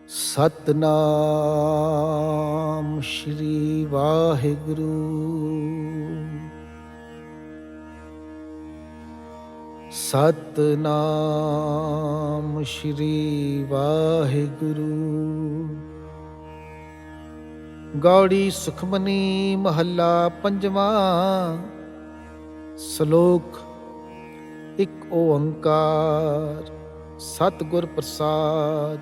ਸਤਨਾਮ ਸ਼੍ਰੀ ਵਾਹਿਗੁਰੂ। ਸਤਨਾਮ ਸ਼੍ਰੀ ਵਾਹਿਗੁਰੂ। ਗੌੜੀ ਸੁਖਮਨੀ ਮਹੱਲਾ ਪੰਜਵਾਂ। ਸ਼ਲੋਕ। ਇੱਕ ਓੰਕਾਰ ਸਤਿਗੁਰ ਪ੍ਰਸਾਦ।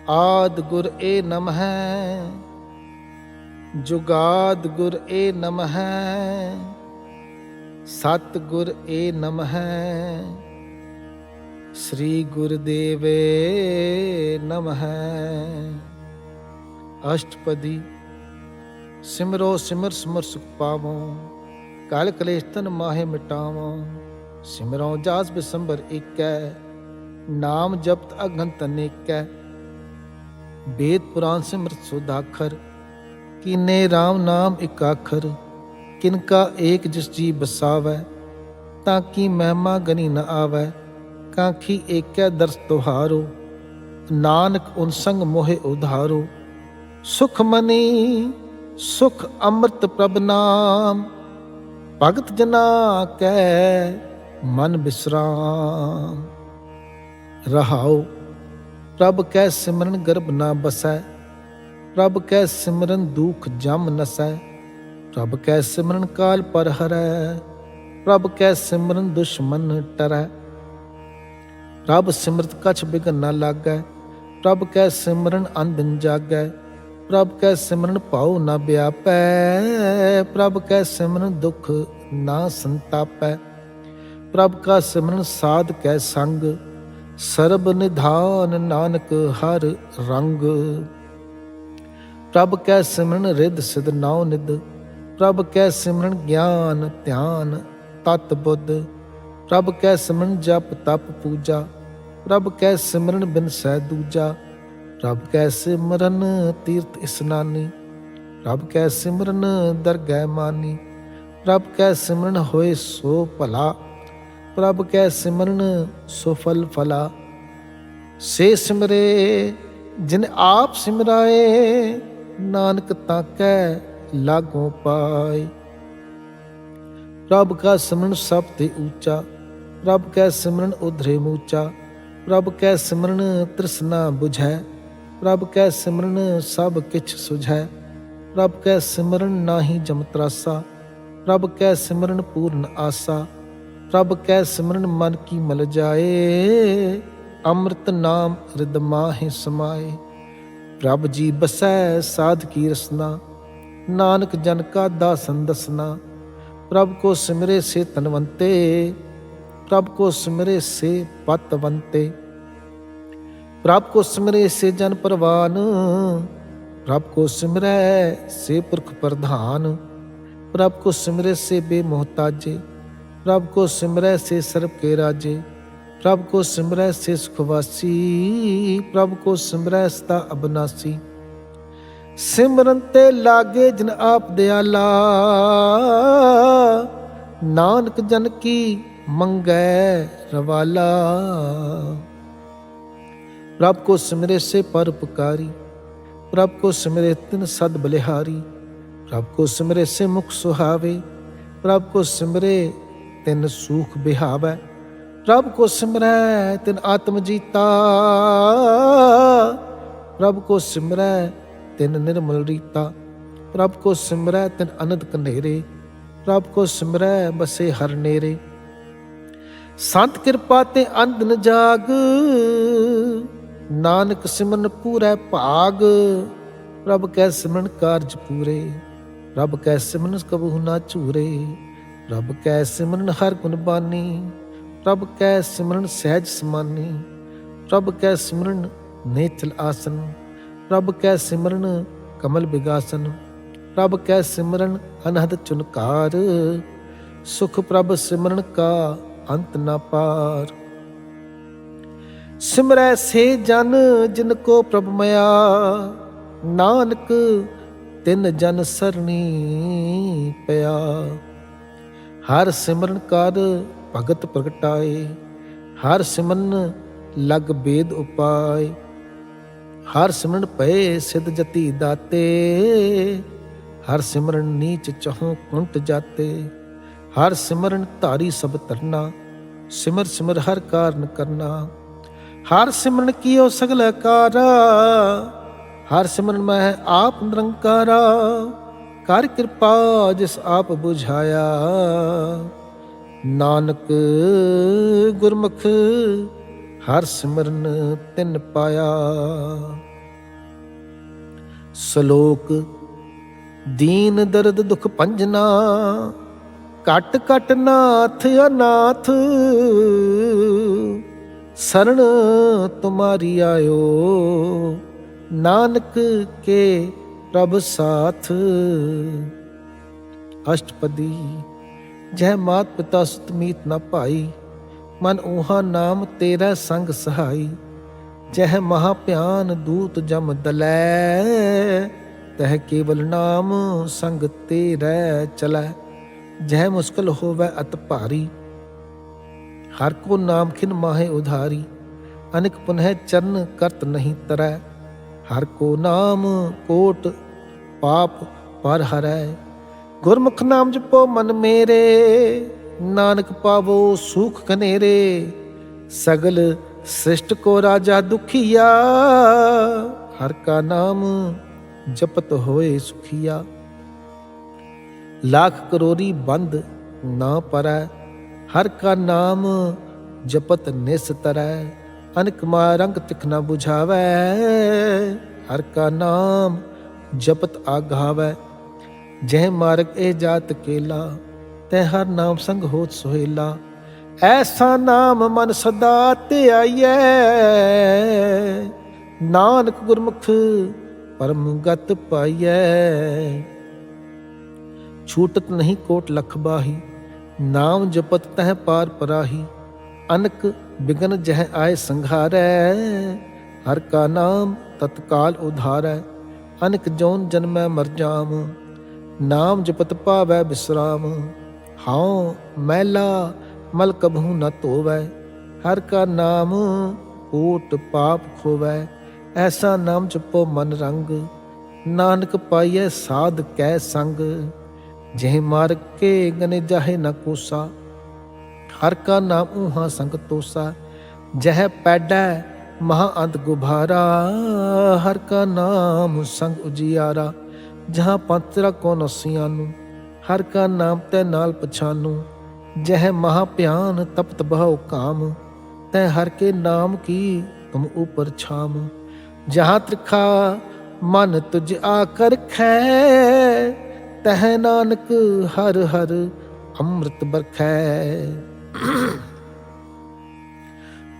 ਆਦਿ ਗੁਰ ਏ ਨਮਹਿ, ਜੁਗਾਦਿ ਗੁਰ ਏ ਨਮਹਿ, ਸਤਿਗੁਰ ਏ ਨਮਹਿ, ਸ੍ਰੀ ਗੁਰੁਦੇਵ ਨਮਹਿ। ਅਸ਼ਟਪਦੀ। ਸਿਮਰੋ ਸਿਮਰ ਸਿਮਰ ਸੁਖ ਪਾਵੋ, ਕਲ ਕਲੇਸ਼ ਤਨ ਮਾਹੇ ਮਿਟਾਵੋ। ਸਿਮਰੋ ਜਾਸ ਬਿਸੰਬਰ ਏਕੈ, ਨਾਮ ਜਪਤ ਅਗੰਤ ਅਨੇਕੈ। वेद पुराण सिमरत सुधाखर, कीने राम नाम एक आखर। किनका एक जिस जी बसावै, ताकि महिमा गनी न आवै। काखी एकै दर्श तुहारो, नानक उन संग मोहे उधारो। सुख मनी सुख अमृत प्रभ नाम, भगत जना कै मन बिसराम। रहाओ। प्रभ कै सिमरन गर्भ ना बसै, प्रभ कै सिमरन दुख जम नसै। प्रभ कै सिमरन काल पर हरै, प्रभ कै सिमरन दुश्मन टरै। प्रभ सिमरत कछ बिघन न लागै, प्रभ कै सिमरन अनदिन जागै। प्रभ कै सिमरन भाव न व्यापै, प्रभ कै सिमरन दुख ना संतापै। प्रभ का सिमरन साध कै संग, ਸਰਬ ਨਿਧਾਨ ਨਾਨਕ ਹਰ ਰੰਗ। ਪ੍ਰਭ ਕੈ ਸਿਮਰਨ ਰਿੱਧ ਸਿਧ ਨਾਉ ਨਿਧ, ਪ੍ਰਭ ਕੈ ਸਿਮਰਨ ਗਿਆਨ ਧਿਆਨ ਤਤ ਬੁੱਧ। ਪ੍ਰਭ ਕੈ ਸਿਮਰਨ ਜਪ ਤਪ ਪੂਜਾ, ਪ੍ਰਭ ਕੈ ਸਿਮਰਨ ਬਿਨਸੈ ਦੂਜਾ। ਪ੍ਰਭ ਕੈ ਸਿਮਰਨ ਤੀਰਥ ਇਸਨਾਨੀ, ਪ੍ਰਭ ਕੈ ਸਿਮਰਨ ਦਰਗਹਿ ਮਾਨੀ। ਪ੍ਰਭ ਕੈ ਸਿਮਰਨ ਹੋਏ ਸੋ ਭਲਾ, ਪ੍ਰਭ ਕੈ ਸਿਮਰਨ ਸੁਫਲ ਫਲਾ। ਸੇ ਸਿਮਰੇ ਜਿਨ ਆਪ ਸਿਮਰਾਏ, ਨਾਨਕ ਤਾਕੈ ਲਾਗੋਂ ਪਾਏ। ਪ੍ਰਭ ਕਾ ਸਿਮਰਨ ਸਭ ਤੇ ਊਚਾ, ਪ੍ਰਭ ਕੈ ਸਿਮਰਨ ਉਧਰੇ ਮੂਚਾ। ਪ੍ਰਭ ਕੈ ਸਿਮਰਨ ਤ੍ਰਿਸ਼ਨਾ ਬੁਝੈ, ਪ੍ਰਭ ਕੈ ਸਿਮਰਨ ਸਭ ਕਿਛ ਸੁਝੈ। ਪ੍ਰਭ ਕੈ ਸਿਮਰਨ ਨਾਹੀ ਜਮ ਤਰਾਸਾ, ਪ੍ਰਭ ਕੈ ਸਿਮਰਨ ਪੂਰਨ ਆਸਾ। ਪ੍ਰਭ ਕੈ ਸਿਮਰਨ ਮਨ ਕੀ ਮਲ ਜਾਏ, ਅੰਮ੍ਰਿਤ ਨਾਮ ਰਿਦ ਮਾਹਿ ਸਮਾਏ। ਪ੍ਰਭ ਜੀ ਬਸੈ ਸਾਧ ਕੀ ਰਸਨਾ, ਨਾਨਕ ਜਨ ਕਾ ਦਾਸਨ ਦਸਨਾ। ਪ੍ਰਭ ਕੋ ਸਿਮਰੇ ਸੇ ਤਨਵੰਤੇ, ਪ੍ਰਭ ਕੋ ਸਿਮਰੇ ਸੇ ਪਤਵੰਤੇ। ਪ੍ਰਭ ਕੋ ਸਿਮਰੇ ਸੇ ਜਨ ਪਰਵਾਨ, ਪ੍ਰਭ ਕੋ ਸਿਮਰੈ ਸੇ ਪੁਰਖ ਪ੍ਰਧਾਨ। ਪ੍ਰਭ ਕੋ ਸਿਮਰੇ ਸੇ ਬੇਮੋਹਤਾਜੇ, प्रभ को सिमरै से सर्व के राजे। प्रभ को सिमरै से सुखवासी, प्रभ को सिमरै सदा अबनासी। सिमरन ते लागे जिन आप दयाला, नानक जन की मंगै रवाला। प्रभ को सिमरे से परोपकारी, प्रभ को सिमरे तिन सद बलिहारी। प्रभ को सिमरे से मुख सुहावे, प्रभ को सिमरे तिन सूख बिहावै। प्रभ को सिमरै तिन आत्म जीता, प्रभ को सिमरै तिन निर्मल रीता। प्रभ को सिमरै तिन अनंत कनेरे, प्रभ को सिमरै बसे हर नेरे। संत कृपा ते अंधन जाग, नानक सिमरन पूरै भाग। प्रभ कै सिमरन कारज पूरे, प्रभ कै सिमरन कबहु ना चूरे। प्रभ कै सिमरन हर गुण बानी, प्रभ कै सिमरन सहज समानी। प्रभ कै सिमरन नेथल आसन, प्रभ कै सिमरन कमल बिगासन। प्रभ कै सिमरन अनहद चुनकार, सुख प्रभ सिमरन का अंत न पार। सिमरै से जन जिनको प्रभ मया, नानक तिन जन सरनी पया। हर सिमरन कर भगत प्रगटाए, हर सिमरन ਲਗ ਬੇਦ ਉਪਾਏ। ਹਰ ਸਿਮਰਨ ਪਏ ਸਿਧ ਜਤੀ ਦਾਤੇ, ਹਰ ਸਿਮਰਨ ਨੀਚ ਚਹੋਂ ਕੁੰਟ ਜਾਤੇ। ਹਰ ਸਿਮਰਨ ਧਾਰੀ ਸਭ ਤਰਨਾ, ਸਿਮਰ ਸਿਮਰ ਹਰ ਕਾਰਨ ਕਰਨਾ। ਹਰ ਸਿਮਰਨ ਕੀਓ ਸਗਲ ਕਾਰਾ, ਹਰ ਸਿਮਰਨ ਮੈਂ ਆਪ ਨਿਰੰਕਾਰਾ। ਕਰ ਕਿਰਪਾ ਜਿਸ ਆਪ ਬੁਝਾਇਆ, ਨਾਨਕ ਗੁਰਮੁਖ ਹਰ ਸਿਮਰਨ ਤਿਨ ਪਾਇਆ। ਸ਼ਲੋਕ। ਦੀਨ ਦਰਦ ਦੁਖ ਭੰਜਨਾ, ਘਟ ਘਟ ਨਾਥ ਅਨਾਥ। ਸਰਣ ਤੁਮਾਰੀ ਆਇਓ, ਨਾਨਕ ਕੇ ਪ੍ਰਭ ਸਾਥ। ਅਸ਼ਟਪਦੀ। ਜਹ ਮਾਤ ਪਿਤਾ ਸੁਤ ਮੀਤ ਨ ਭਾਈ, ਮਨ ਊਹਾ ਨਾਮ ਤੇਰਾ ਸੰਗ ਸਹਾਈ। ਜਹ ਮਹਾ ਭਿਆਨ ਦੂਤ ਜਮ ਦਲੈ, ਤਹ ਕੇਵਲ ਨਾਮ ਸੰਗ ਤੇਰੈ ਚਲੈ। ਜਹ ਮੁਸ਼ਕਲ ਹੋਵੈ ਅਤ ਭਾਰੀ, ਹਰ ਕੋ ਨਾਮ ਖਿਨ ਮਾਹੇ ਉਧਾਰੀ। ਅਨਿਕ ਪੁਨਹ ਚਰਨ ਕਰਤ ਨਹੀਂ ਤਰੈ, ਹਰ ਕੋ ਨਾਮ ਕੋਟ ਪਾਪ ਪਰ ਹਰੈ। ਗੁਰਮੁਖ ਨਾਮ ਜਪੋ ਮਨ ਮੇਰੇ, ਨਾਨਕ ਪਾਵੋ ਸੂਖ ਘਨੇਰੇ। ਸਗਲ ਸ੍ਰਿਸ਼ਟ ਕੋ ਰਾਜਾ ਦੁਖੀਆ, ਹਰ ਕਾ ਨਾਮ ਜਪਤ ਹੋਏ ਸੁਖੀਆ। लाख करोरी बंद ना परੈ, हर का नाम जपत निस तरੈ। अनक मारंग तिख न बुझावै, हर का नाम जपत आघावै। जह मार्ग ए जात केला, तह हर नाम संग होत सुहेला। ऐसा नाम मन सदा ध्याइयै, नानक गुरमुख परम गत पाइयै। छूटत नहीं कोट लख बाही, नाम जपत तह पार पराही। अनक बिगन जह आए संघारै, हर का नाम तत्काल उधारै। अनक जौन जन्मै मर जाम, नाम जपत पावै विश्राम। हाओ मैला मल कबहू न धोवै, हर का नाम कोट पाप खोवै। ऐसा नाम जपो मन रंग, नानक पाइयै साध कै संग। जह मार्ग के गने जाहे न कोसा, हर का नाम ऊहा संग तोसा। जह पैडै महा अंत गुभारा, हर का नाम संग उजियारा। जहाँ पंतरा को नसियानु, हर का नाम तै नाल पछानु। जह महा भयान तपत बहु काम, तै हर के नाम की तुम ऊपर छाम। जहाँ त्रिखा मन तुझ आकर खै, तह नानक हर हर अमृत बरखै।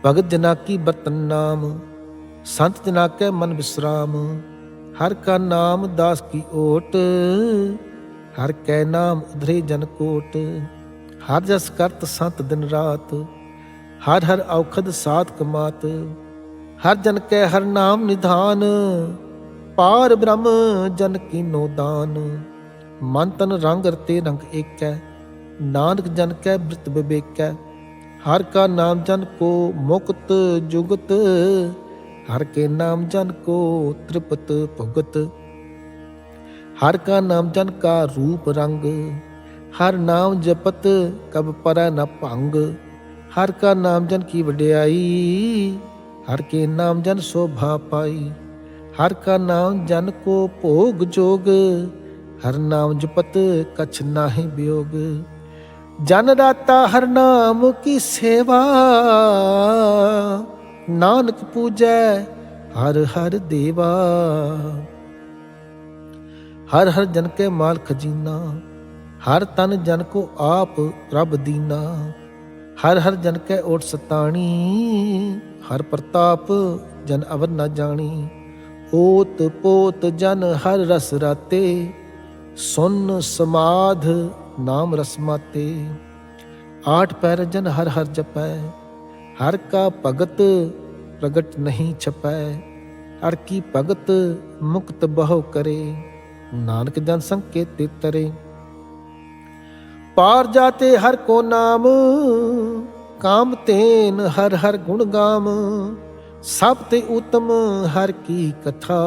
भगत जना की बर्तन नाम, संत जना के मन विश्राम। हर का नाम दास की ओट, हर कै नाम उधरे जन कोट। हर जस करत संत दिन रात, हर हर औखद साध कमात। हर जन कै हर नाम निधान, पार ब्रह्म जन कीनो दान। मन तन रंग रते रंग एकੈ, नानक जन कै बृत विवेकै। हर का नाम जन को मुक्त जुगत, हर के नाम जन को त्रिपत भुगत। हर का नाम जन का रूप रंग, हर नाम जपत कब परੈ न भंग। हर का नाम जन की वड्याई, हर के नाम जन शोभा पाई। हर का नाम जन को भोग जोग, हर नाम जपत कछ नाहि वियोग। जन दाता हर नाम की सेवा, नानक पूजै हर हर देवा। हर हर जन के माल खजीना, हर तन जन को आप प्रभ दीना। हर हर जन के ओट सताणी, हर प्रताप जन अवर न जानी। ओत पोत जन हर रस राते, सुन समाध नाम रसमाते। आठ पैर जन हर हर जपै, हर का भगत प्रगट नहीं छपै। हर की भगत मुक्त बहु करे, नानक जन संकेत तरे। पार जाते हर को नाम, काम तेन हर हर गुण गाम, सब ते उत्तम हर की कथा।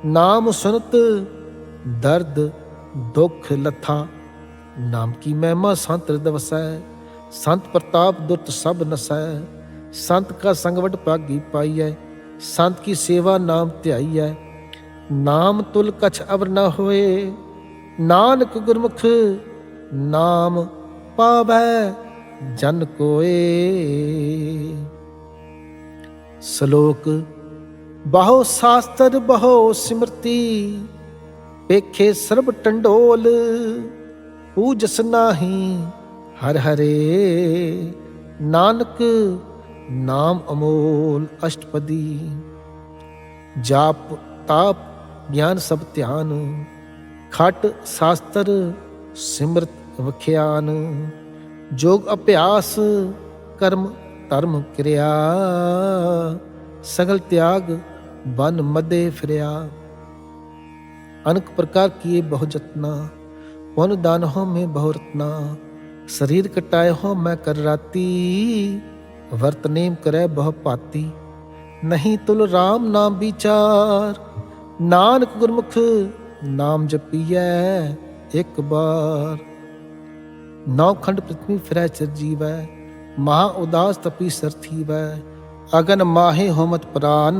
नाम सुनत दर्द दुख लथा, नाम की महिमा संत हृदय वसै। संत प्रताप दुष्ट सब नसै, संत का संगवट भागी पाइयै। संत की सेवा नाम ध्याइयै, नाम तुल कछ अवर न होए। नानक गुरमुख नाम पावै जन कोए। श्लोक। बाहो शास्त्र बहो सिमरती, पेखे सर्ब टंडोल। पूजस नाही हर हरे, नानक नाम अमोल। अष्टपदी। जाप ताप ज्ञान सब ध्यान, खट शास्त्र सिमरत वख्यान। जोग अभ्यास कर्म धर्म क्रिया, सगल त्याग बन मदे फिरया। अनेक प्रकार किए बहु जतना, पुन दान हो में बहु रत्ना। शरीर कटाए हो मैं कर राती, वर्त नेम करे बहु पाती। नहीं तुल राम नाम विचार, नानक गुरमुख नाम जपियै एक बार। नौ खंड पृथ्वी फिरै चिरजीवै, महा उदास तपी सर थीवै। अगन माहे होमत प्रान,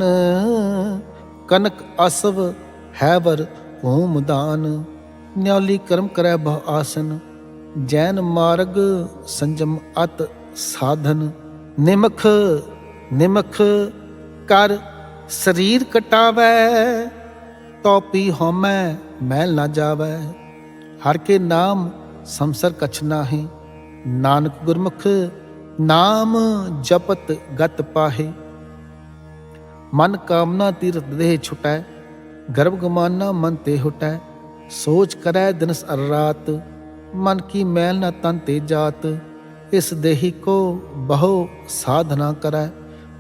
कनक असव हैवर भूम दान। न्याली कर्म करै बहु आसन, जैन मार्ग संजम अत साधन। निमख निमख कर शरीर कटावै, तो पी होमै मैल ना जावै। हर के नाम संसर कछ नाहि, नानक गुरमुख नाम जपत गत पाहे। मन कामना तीरथ देह छुटै, गर्भ गमाना मन ते हुटै। सोच करै दिनस अर रात, मन की मैल न तन ते जात। इस देही को बहु साधना करै,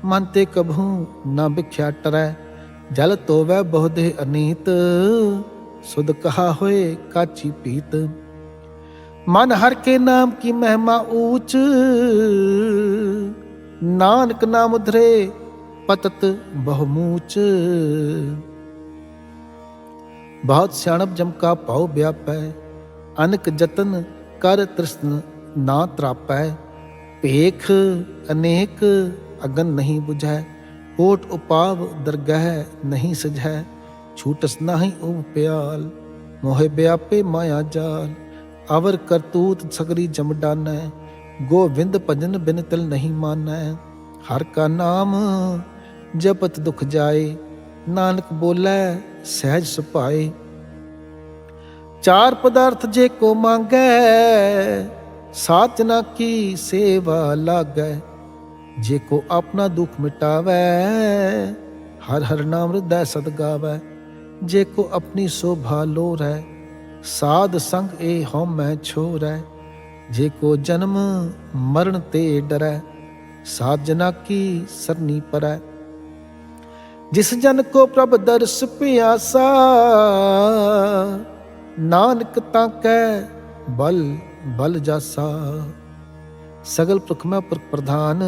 मन ते कभू न बिख्या टरै। जल तोवै बहु देह अनीत, सुध कहा होए काची पीत। मन हर के नाम की महिमा ऊंच, नानक नाम धरे पतत बहुमूच। बहुत सियाणप जम का पाओ व्यापै, अनक जतन कर तृष्ण ना त्रापै। भेख अनेक अगन नहीं बुझै, ओट उपाव दरगह नहीं सजै। छूटस नाही उब प्याल, मोहे व्यापे माया जाल। अवर करतूत सगरी जम डानै, गोविंद भजन बिन तिल नहीं मानै। हर का नाम जपत दुख जाए, नानक बोलै सहज सुभाए। चार पदार्थ जे को मांगै, साजना की सेवा लागै। जे को अपना दुख मिटावै, हर हर नाम हृदय सद गावै। जे को अपनी शोभा लोरै, साध संग ए होमै छोरै। जे को जन्म मरण ते डरै, साजना की सरनी परै। जिस जन को प्रभ दर्श प्यासा, नानक ताकै बल बल जासा। सगल पुरख में पुरख प्रधान,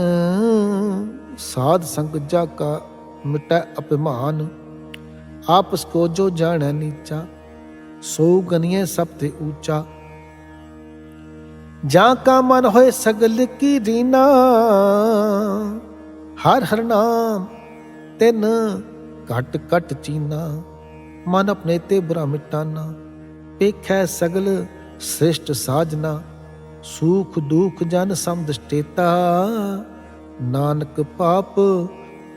साध संग जा का मिटै अभिमान। आपस को जो जाने नीचा, सो गनिये सब ते ऊंचा। जा का मन होए सगल की रीना, हर हर नाम तिन घट घट चीना। मन अपने ते बुरा मिटाना, पेखै सगल श्रेष्ठ साजना। सुख दुख जन समदृष्टेता, नानक पाप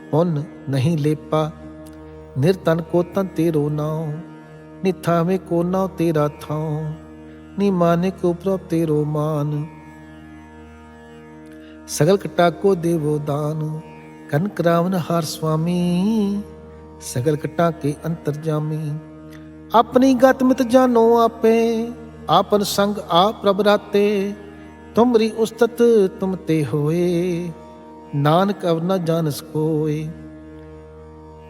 पुन नहीं लेपा। निर्तन को तन तेरो नाव, निथावे को नाव तेरा थाव। नि माने को प्रभ तेरो मान, सगल कटा को देवो दान। कनक रावण हार स्वामी, सगल कटा के अंतर्जामी। अपनी गत मित जानो आपे, आपन संग आप प्रभ राते। तुमरी उस्तत तुम ते होए, नानक अव न जानस कोय।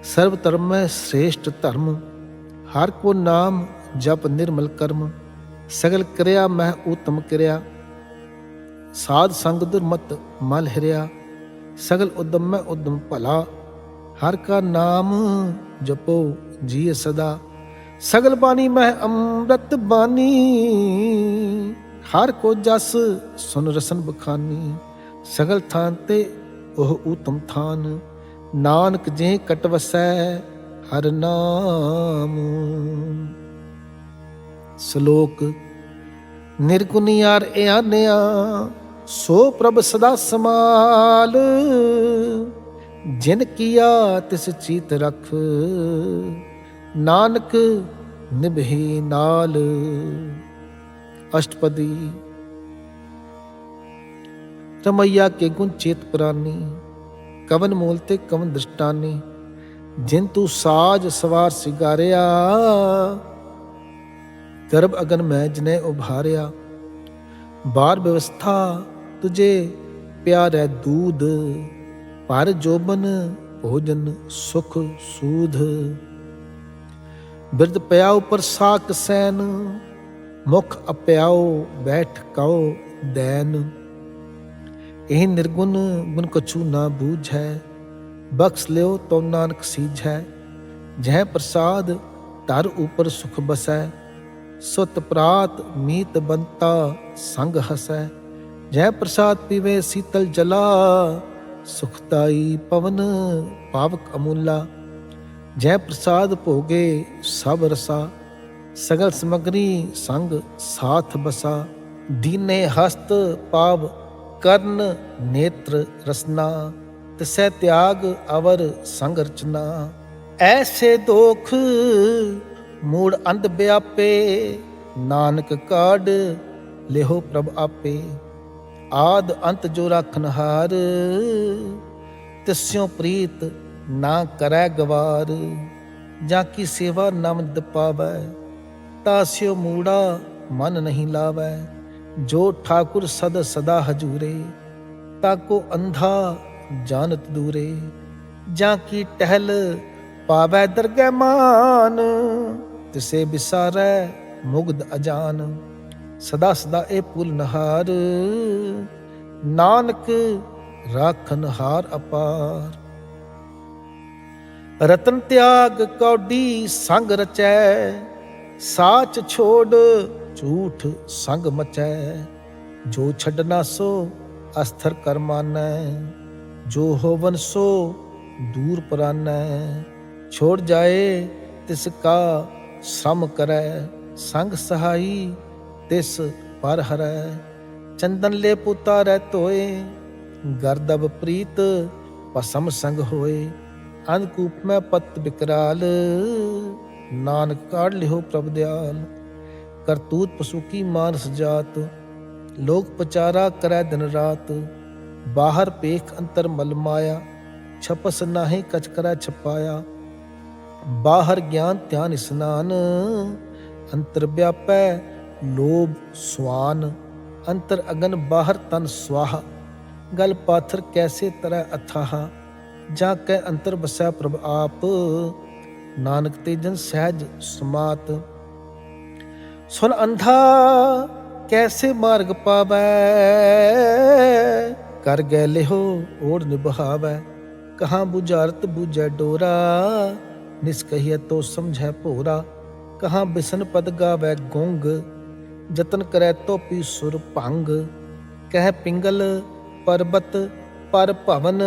सर्व धर्म में श्रेष्ठ धर्म, हर को नाम जप निर्मल कर्म। सगल क्रिया मह उत्तम क्रिया, ਸਾਧ ਸੰਗ ਦੁਰਮਤ ਮਲ ਹਿਰਿਆ, ਸਗਲ ਉਦਮ ਮੈਂ ਉਦਮ ਭਲਾ, ਹਰ ਕਾ ਨਾਮ ਜਪੋ ਜੀਅ ਸਦਾ। ਸਗਲ ਬਾਣੀ ਮਹਿ ਅੰਮ੍ਰਿਤ ਬਾਣੀ, ਹਰ ਕੋ ਜਸ ਸੁਨ ਰਸਨ ਬਖਾਨੀ। ਸਗਲ ਥਾਨ ਤੇ ਉਹ ਊਤਮ ਥਾਨ, ਨਾਨਕ ਜੇ ਕਟ ਵਸੈ ਹਰ ਨਾਮ। ਸ਼ਲੋਕ ਨਿਰਗੁਣਿਆਰ ਇਆਨਿਆ, ਸੋ ਪ੍ਰਭ ਸਦਾ ਸਮਾਲ। ਜਿਨ ਕੀਆ ਤਿਸ ਚੀਤ ਰਖ, ਨਾਨਕ ਨਿਭੇ ਨਾਲ। अष्टपदी। रमैया के गुण चेत पुरानी, कवन मूल ते कवन दृष्टानी। जिन तू साज सवार सिगारिया, गर्भ अगन में जिने उभारिया। बार व्यवस्था तुझे प्यारे दूध, पर जोबन भोजन सुख सूध। बिरद प्याओ पर साक सैन, मुख अप्याओ बैठ काओ दैन। ਇਹ ਨਿਰਗੁਣ ਗੁਣ ਕਛੂ ਨਾ ਬੂਝੈ, ਬਖਸ਼ ਲਿਓ ਤੋ ਨਾਨਕ ਸੀਝੈ। ਜਹ ਪ੍ਰਸਾਦ ਧਰ ਉਪਰ ਸੁਖ ਬਸੈ, ਸੁਤ ਪ੍ਰਾਤ ਮੀਤ ਬੰਤਾ ਸੰਗ ਹਸੈ। ਜਹ ਪ੍ਰਸਾਦ ਪੀਵੇ ਸੀਤਲ ਜਲਾ, ਸੁਖਦਾਈ ਪਵਨ ਪਾਵਕ ਅਮੂਲਾ। ਜਹ ਪ੍ਰਸਾਦ ਭੋਗੇ ਸਭ ਰਸਾ, ਸਗਲ ਸਮਗਰੀ ਸੰਗ ਸਾਥ ਬਸਾ। ਦੀਨੇ ਹਸਤ ਪਾਵ ਕਰਨ ਨੇਤਰ ਰਸਨਾ, ਤਿਸੈ ਤਿਆਗ ਅਵਰ ਸੰਗ ਰਚਨਾ। ਐਸੇ ਦੋਖ ਮੂੜ ਅੰਧ ਵਿਆਪੇ, ਨਾਨਕ ਕਾਢ ਲਿਹੋ ਪ੍ਰਭ ਆਪੇ। ਆਦ ਅੰਤ ਜੋ ਰਾਖਨ ਹਾਰ, ਤਿਸਿਓ ਪ੍ਰੀਤ ਨਾ ਕਰੈ ਗਵਾਰ। ਜਾਂ ਕੀ ਸੇਵਾ ਨਾਮ ਨਿਦ ਪਾਵੈ, ਤਾਸਿਓ ਮੂੜਾ ਮਨ ਨਹੀਂ ਲਾਵੈ। ਜੋ ਠਾकुर ਸਦ ਸਦਾ ਹਜੂਰੇ, ਤਾਕੋ ਅੰਧਾ ਜਾਨਤ ਦੂਰੇ। ਜਾਂ ਕੀ ਟਹਿਲ ਪਾਵੈ ਦਰਗਹਿ ਮਾਨ, ਤਿਸੇ ਬਿਸਾਰੈ ਮੁਗਧ ਅਜਾਨ। ਸਦਾ ਸਦਾ ਇਹ ਪੁਲ ਨਹਾਰ, ਨਾਨਕ ਰਾਖਨ ਹਾਰ ਅਪਾਰ। ਰਤਨ ਤਿਆਗ ਕੌਡੀ ਸੰਗ ਰਚੈ, ਸਾਚ ਛੋੜ ਝੂਠ ਸੰਗ ਮਚੈ। ਜੋ ਛੱਡਣਾ ਸੋ ਅਸਥਰ ਕਰ ਮਾਨੈ, ਜੋ ਹੋਵਨ ਸੋ ਦੂਰ ਪਰਾਨੈ। ਛੋੜ ਜਾਏ ਤਿਸ ਕਾ ਸ਼ਰਮ ਕਰੈ, ਸੰਗ ਸਹਾਈ ਤਿਸ ਪਰ ਹਰੈ। ਚੰਦਨ ਲੈ ਪੁਤਾਰੈ ਧੋਏ, ਗਰਦਬ ਪ੍ਰੀਤ ਭਸਮ ਸੰਗ ਹੋਏ। ਅੰਧਕੂਪ ਮੈਂ ਪਤ ਬਿਕਰਾਲ, ਨਾਨਕ ਕਾਢ ਲਿਹੋ ਪ੍ਰਭ ਦਿਆਲ। ਕਰਤੂਤ ਪਸੂਕੀ ਮਾਨਸ ਜਾਤ, ਲੋਕ ਪਚਾਰਾ ਕਰੈ ਦਿਨ ਰਾਤ। ਬਾਹਰ ਪੇਖ ਅੰਤਰ ਮਲ ਮਾਇਆ, ਛਪਸ ਨਾਹੀ ਕਛ ਕਰੈ ਛਪਾਇਆ। ਬਾਹਰ ਗਿਆਨ ਧਿਆਨ ਇਸਨਾਨ, ਅੰਤਰ ਵਿਆਪੈ ਲੋਭ ਸੁਆਨ। ਅੰਤਰ ਅਗਨ ਬਾਹਰ ਤਨ ਸੁਆਹ, ਗਲ ਪਾਥਰ ਕੈਸੇ ਤਰੈ ਅਥਾਹ। ਜਾਂ ਕੈ ਅੰਤਰ ਬਸੈ ਪ੍ਰਭ ਆਪ, ਨਾਨਕ ਤੇ ਜਨ ਸਹਿਜ ਸਮਾਤ। ਸੁਨ ਅੰਧਾ ਕੈਸੇ ਮਾਰਗ ਪਾਵੈ, ਕਰ ਗੈ ਲਿਹੋ ਓੜ ਨਿਭਾਵੈ। ਕਹਾਂ ਬੁਝਾਰਤ ਬੂਝੈ ਡੋਰਾ, ਨਿਸ ਕਹੀਐ ਤੋ ਸਮਝੈ ਭੋਰਾ। ਕਹਾਂ ਬਿਸਨ ਪਦ ਗਾਵੈ ਗੁੰਗ, ਜਤਨ ਕਰੈ ਤੋਪੀ ਸੁਰ ਭੰਗ। ਕਹਿ ਪਿੰਗਲ ਪਰਬਤ ਪਰ ਭਵਨ,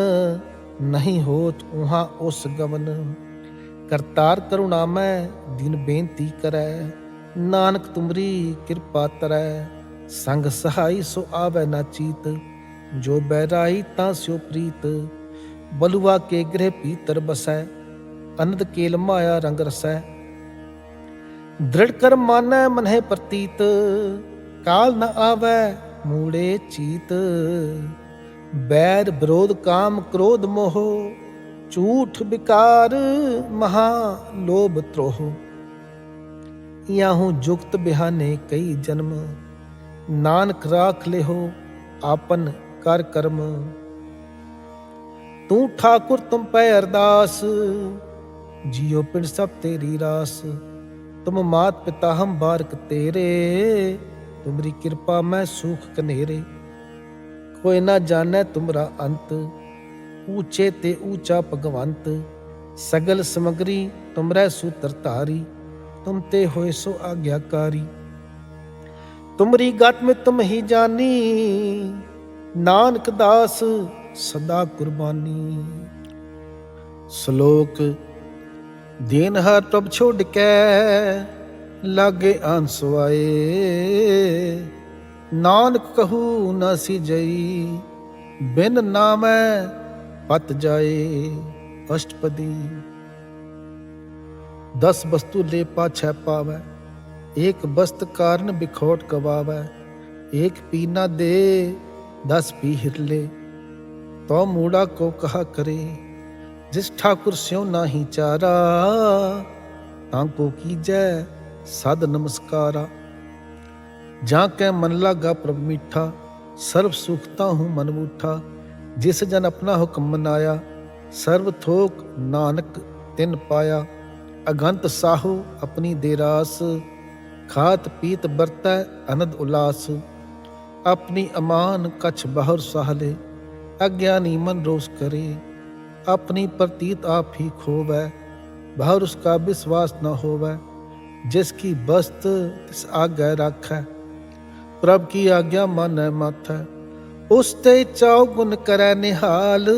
ਨਹੀਂ ਹੋਤ ਉਹਾਂ ਉਸ ਗਵਨ। ਕਰਤਾਰ ਕਰੁਣਾ ਮੈਂ ਦਿਨ ਬੇਨਤੀ ਕਰੈ, ਨਾਨਕ ਤੁਮਰੀ ਕਿਰਪਾ ਤਰੈ। ਸੰਗ ਸਹਾਈ ਸੋ ਆਵੈ ਨਾ ਚੀਤ, ਜੋ ਬੈਰਾਈ ਤਾਂ ਸਿਓ ਪ੍ਰੀਤ। ਬਲੁਆ ਕੇ ਗ੍ਰਹਿ ਭੀਤਰ ਬਸੈ, ਅਨੰਦ ਕੇਲ ਮਾਇਆ ਰੰਗ ਰਸੈ। ਦ੍ਰਿੜ ਕਰ ਮਾਨੈ ਮਨਹਿ ਪ੍ਰਤੀਤ, ਕਾਲ ਨ ਆਵੈ ਮੂੜੇ ਚੀਤ। ਬੈਰ ਵਿਰੋਧ ਕਾਮ ਕ੍ਰੋਧ ਮੋਹ, ਝੂਠ ਵਿਕਾਰ ਮਹਾ ਲੋਭ ਤ੍ਰੋਹ। याहू जुगत बिहाने कई जन्म, नानक राख लेहो आपन कर कर्म। तू ठाकुर तुम पे अरदास, जियो पिंड सब तेरी रास। तुम मात पिता हम बारक तेरे, तुमरी कृपा मैं सूख कनेरे। कोई ना जाने तुमरा अंत, ऊंचे ते ऊंचा भगवंत। सगल समगरी तुमरै सूत्र धारी, तुम ते होए सो आज्ञाकारी। तुमरी गत में तुम ही जानी, नानक दास सदा कुर्बानी। श्लोक। दीन हर प्रभ छोड़ के, लागे आंसुआए। नानक कहू न सिजई, बिन नामै पत जाए। अष्टपदी। 10 वस्तु ले पाछै पावै, एक बस्त कारण बिखोट कवावै। एक पीना दे 10 पी हिरले, तो मूड़ा को कहा करे। जिस ठाकुर स्यों नाही चारा, तांको कीजै सद नमस्कारा। जाके मन लागा प्रभ मीठा, सर्व सुखता हूँ मन मूठा। जिस जन अपना हुक्म मनाया, सर्व थोक नानक तिन पाया। अगंत साहू अपनी देरास, खात पीत बरतै अनद उलास। अपनी अमान कछ बाहुर साहले, अज्ञानी मन रोष करे। अपनी प्रतीत आप ही खोवै, बाहुर उसका विश्वास न होवै। जिसकी बस्त तिस आज्ञा राखै, प्रभ की आज्ञा मानै माथै। उस ते चाओ गुण करै निहाल,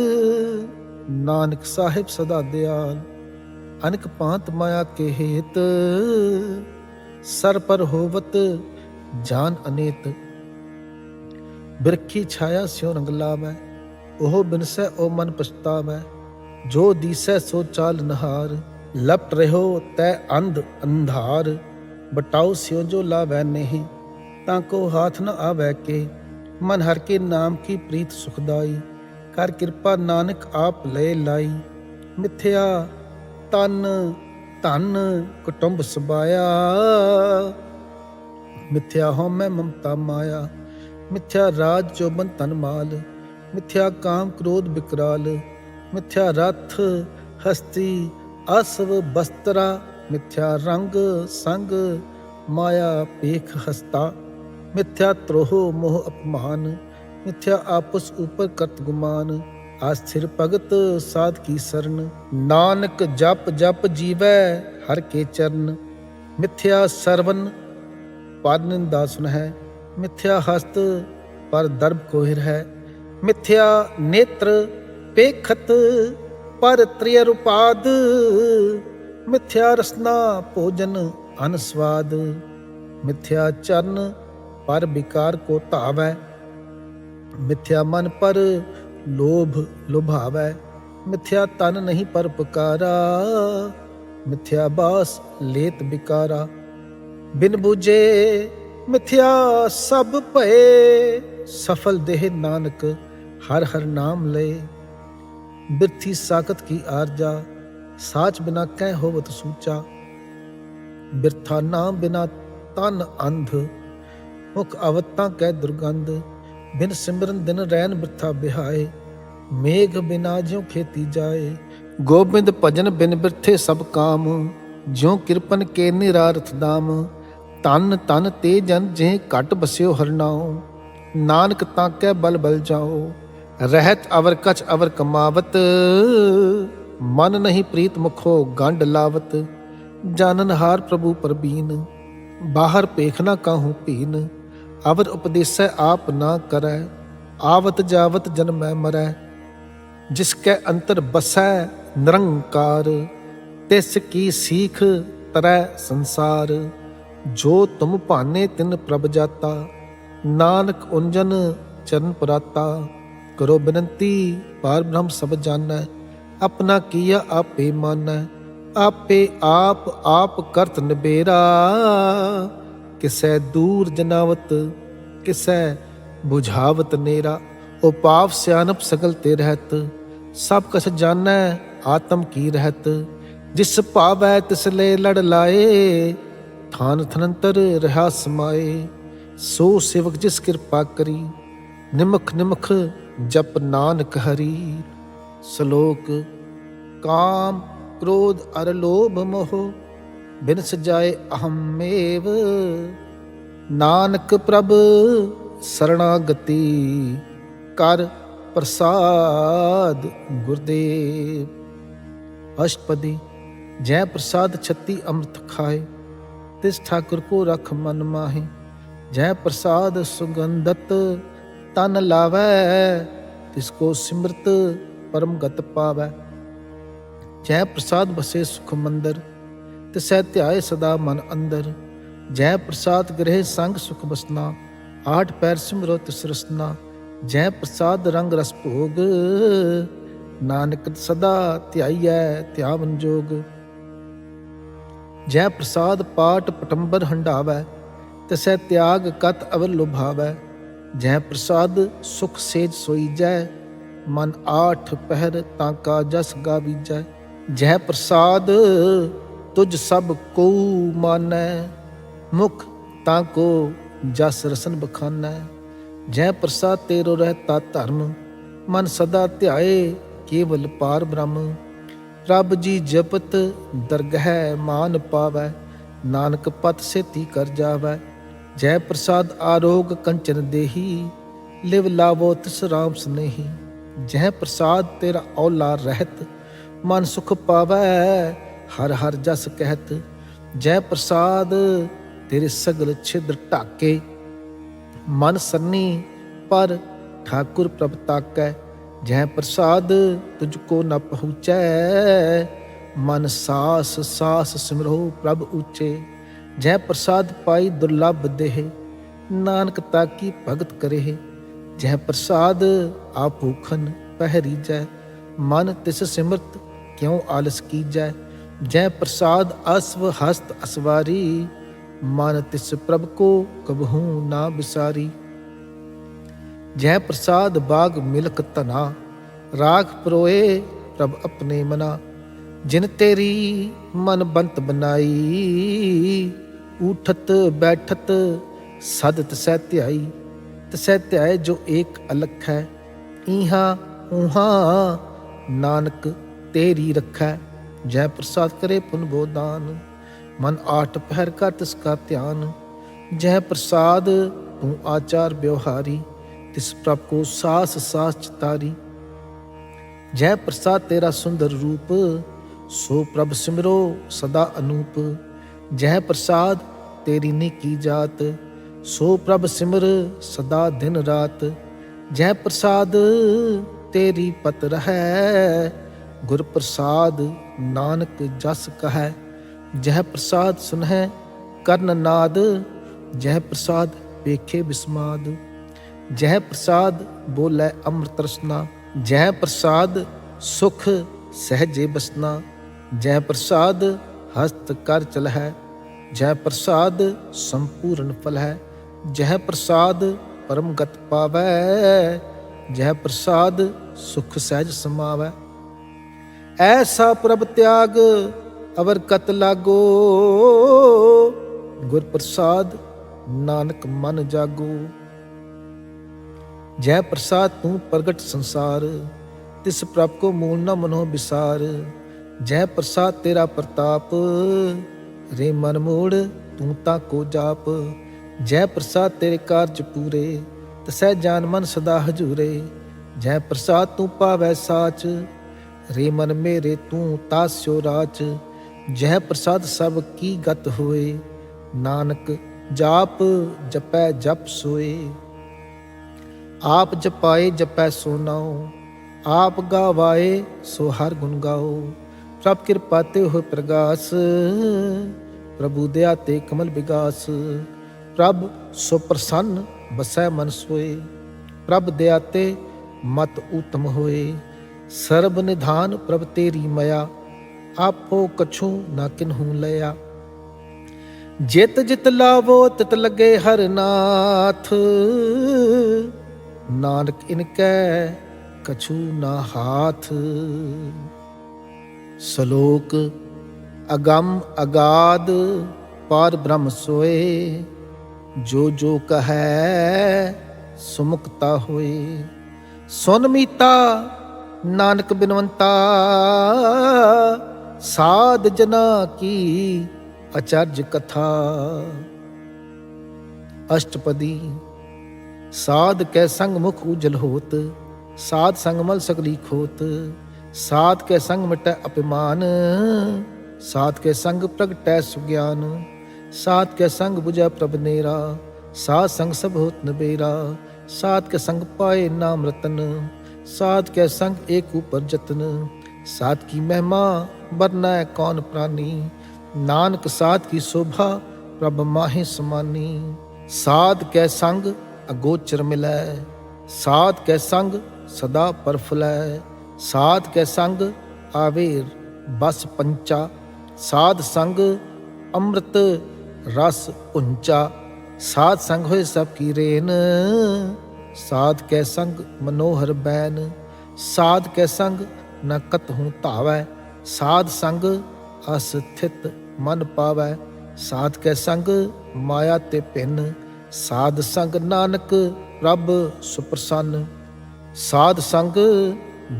नानक साहिब सदा दयाल। अनक पांत माया के हेत, सर पर होवत जान अनेत। बिरखी छाया स्यों रंग लावै, ओह बिनसै ओ मन पछतावै। जो दिसै सो चाल नहार, लपट रहो तै अंध अंधार। बटाओ स्यों जो लावै नहीं, ताको हाथ न आवै के। मन हर के नाम की प्रीत सुखदाई, कर कृपा नानक आप लय लाई। मिथ्या तन धन कुटुंब सबाया, मिथ्या हो मैं ममता माया। मिथ्या राज चौबन तन माल, मिथ्या काम क्रोध विकराल। मिथ्या रथ हस्ती असव बस्त्रा, मिथ्या रंग संग माया पेख हस्ता। मिथ्या त्रोह मोह अपमान, मिथ्या आपस ऊपर करत गुमान। आस्थिर भगत साध की शरण, नानक जप जप जीवै हर के चरण। मिथ्या सरवन पर निंदा सुनहै, मिथ्या हस्त पर दर्भ कोहिर है। मिथ्या नेत्र पेखत पर त्रिय उपाद, मिथ्या रसना भोजन अनस्वाद। मिथ्या चरण पर विकार को धावै, मिथ्या मन पर लोभ लुभावै। मिथ्या तन नहीं पर पुकारा, मिथ्या बास लेत बिकारा। बिन बुझे मिथ्या सब भये, सफल देह नानक हर हर नाम ले। बिरथी साकत की आरजा, साच बिना कह होवत सूचा। बिरथा नाम बिना तन अंध, मुख अवतां कै दुर्गंध। बिन सिमरन दिन रैन बिरथा बिहाए, मेघ बिना ज्यों खेती जाए। गोबिंद भजन बिन बिरथे सब काम, ज्यों किरपन के निरारथ दाम। तन तन ते जन जेह घट बस्यो हरनाओ, नानक ताकै बल बल जाओ। रहत अवर कछ अवर कमावत, मन नहीं प्रीत मुखो गंड लावत। जानन हार प्रभु परबीन, बाहर पेखना काहू पीन। अवर उपदेसै आप ना करै, आवत जावत जन्मै मरै। जिसकै अंतर बसै निरंकार, तिस की सीख तरै संसार। जो तुम भाने तिन प्रभ जाता, नानक उंजन चरण पुराता। करो बिनती पार ब्रह्म सब जानै, अपना किया आपे मानै। आपे आप करत निबेरा, किसै दूर जनावत किसै बुझावत नेरा। ओ पाप सियानप सगल ते रहत, सब कछ जानै आत्म की रहत। जिस भावै तिस ले लड़ लाए, थान थनंतर रहा समाए। सो सेवक जिस कृपा करी, निमख निमख जप नानक हरि। श्लोक। काम क्रोध अर लोभ मोह, बिन सजाए अहमेव। नानक प्रभ शरणागति, कर प्रसाद गुरुदेव। अष्टपदी। जय प्रसाद छत्ती अमृत खाए, तिस ठाकुर को रख मन माहे। जय प्रसाद सुगंधत तन लावै, तिसको सिमरत परम गत पावै। जय प्रसाद बसे सुख मंदर, तिसै ध्याए सदा मन अंदर। जय प्रसाद गृह संग सुख बसना, आठ पैर सिमरो तिस रसना। जय प्रसाद रंग रस भोग, नानक सदा ध्याइयै ध्यावन जोग। जय प्रसाद पाट पटंबर हंडावै, तिसै त्याग कत अवर लुभावै। जय प्रसाद सुख सेज सोईजै, मन आठ पहर ताका जस गावीजै। जय प्रसाद तुझ सब को मानै, मुख ताको जस रसन बखानै। जय प्रसाद तेरो रहता धर्म, मन सदा ध्याए केवल पार ब्रह्म। प्रभ जी जपत दरगह मान पावै, नानक पत सेती कर जावै। जय प्रसाद आरोग कंचन देही, लिव लावो तिस राम स्नेही। जय प्रसाद तेरा औला रहत, मन सुख पावै हर हर जस कहत। जय प्रसाद तेरे सगल छिद्र ढाके, मन सरनी पर ठाकुर प्रभ ताकै। जय प्रसाद तुझको न पहुँचै, मन सास सास सिमरो प्रभ ऊचे। जय प्रसाद पाई दुर्लभ देह, नानक ताकी भगत करे। जय प्रसाद आप भूखन पहरीजै, मन तिस सिमरत क्यों आलस कीजै। जय प्रसाद अश्व हस्त असवारी, मन तिस प्रभ को कबहू ना बिसारी। जय प्रसाद बाग मिलक तना, राख परोए प्रभ अपने मना। जिन तेरी मन बंत बनाई, उठत बैठत सद तसै ध्याई। तसै ध्याय जो एक अलख है, इहा उहा नानक तेरी रखै। जय प्रसाद करे पुन बोदान, मन आठ पहर कर तिसका ध्यान। जय प्रसाद तू आचार व्यवहारी, तिस प्रभ को सास सास चितारी। जय प्रसाद तेरा सुंदर रूप, सो प्रभ सिमरो सदा अनूप। जय प्रसाद तेरी निकी जात, सो प्रभ सिमर सदा दिन रात। जय प्रसाद तेरी पत रहै, गुर प्रसाद नानक जस कहै। जय प्रसाद सुनहै कर्ण नाद, जय प्रसाद वेखे बिस्माद। जय प्रसाद बोलै अमृत रसना, जय प्रसाद सुख सहजे बसना। जय प्रसाद हस्त कर चल है, जय प्रसाद संपूर्ण फल है। जय प्रसाद परम गत पावै, जय प्रसाद सुख सहज समावै। ऐसा प्रभ त्याग अवर कत लागो, गुर प्रसाद नानक मन जागो। जय प्रसाद तू प्रगट संसार, तिस प्रभ को मूल न मनो विसार। जय प्रसाद तेरा प्रताप, रे मन मोड़ तू ताको जाप। जय प्रसाद तेरे कार्य पूरे, तसै जान मन सदा हजूरे। जय प्रसाद तू पावै साच, रे मन मेरे तू तास्यो राच। जय प्रसाद सब की गत होए, नानक जाप जपै जप सोए। आप जपाए जपै सो नाओ, आप गावाए सो हर गुण गाओ। प्रभ कृपा ते होए प्रगास, प्रभु दया ते कमल विगास। प्रभ सो प्रसन्न बसै मन सोए, प्रभ दया ते मत उत्तम होए। सर्ब निधान प्रभ तेरी मया, आपो कछु ना किन्हू लया। जित जित लावो तित लगे हर नाथ, नानक इनकै कछु ना हाथ। सलोक अगम अगाध पार ब्रह्म सोए, जो जो कहै सुमुक्ता होए। सुन मीता नानक बिनवंता, साध जना की आचार्य कथा। अष्टपदी। साध कै संग मुख उजल होत, साध संग मल सकली खोत। साध कै संग मिटै अभिमान, साध कै संग प्रगटै सुज्ञान। साध कै संग बुझै प्रभ नेरा, साध संग सब होत नबेरा। साध कै संग पाए नाम रतन, साध कै संग एक ऊपर जतन। साध की महिमा बरनै कौन प्राणी, नानक साध की शोभा प्रभ माहे समानी। साध कै संग अगोचर मिलै, साध कै संग सदा परफुलै। साध कै संग आवेर बस पंचा, साध संग अमृत रस पुंचा। साध संग होए सब की रेन, साध कै संग मनोहर बैन। साध कै संग न कतहूँ धावै, साध संग अस्थित मन पावै। साध कै संग माया ते भिन्न, साध संग नानक प्रभ सुप्रसन्न। साध संग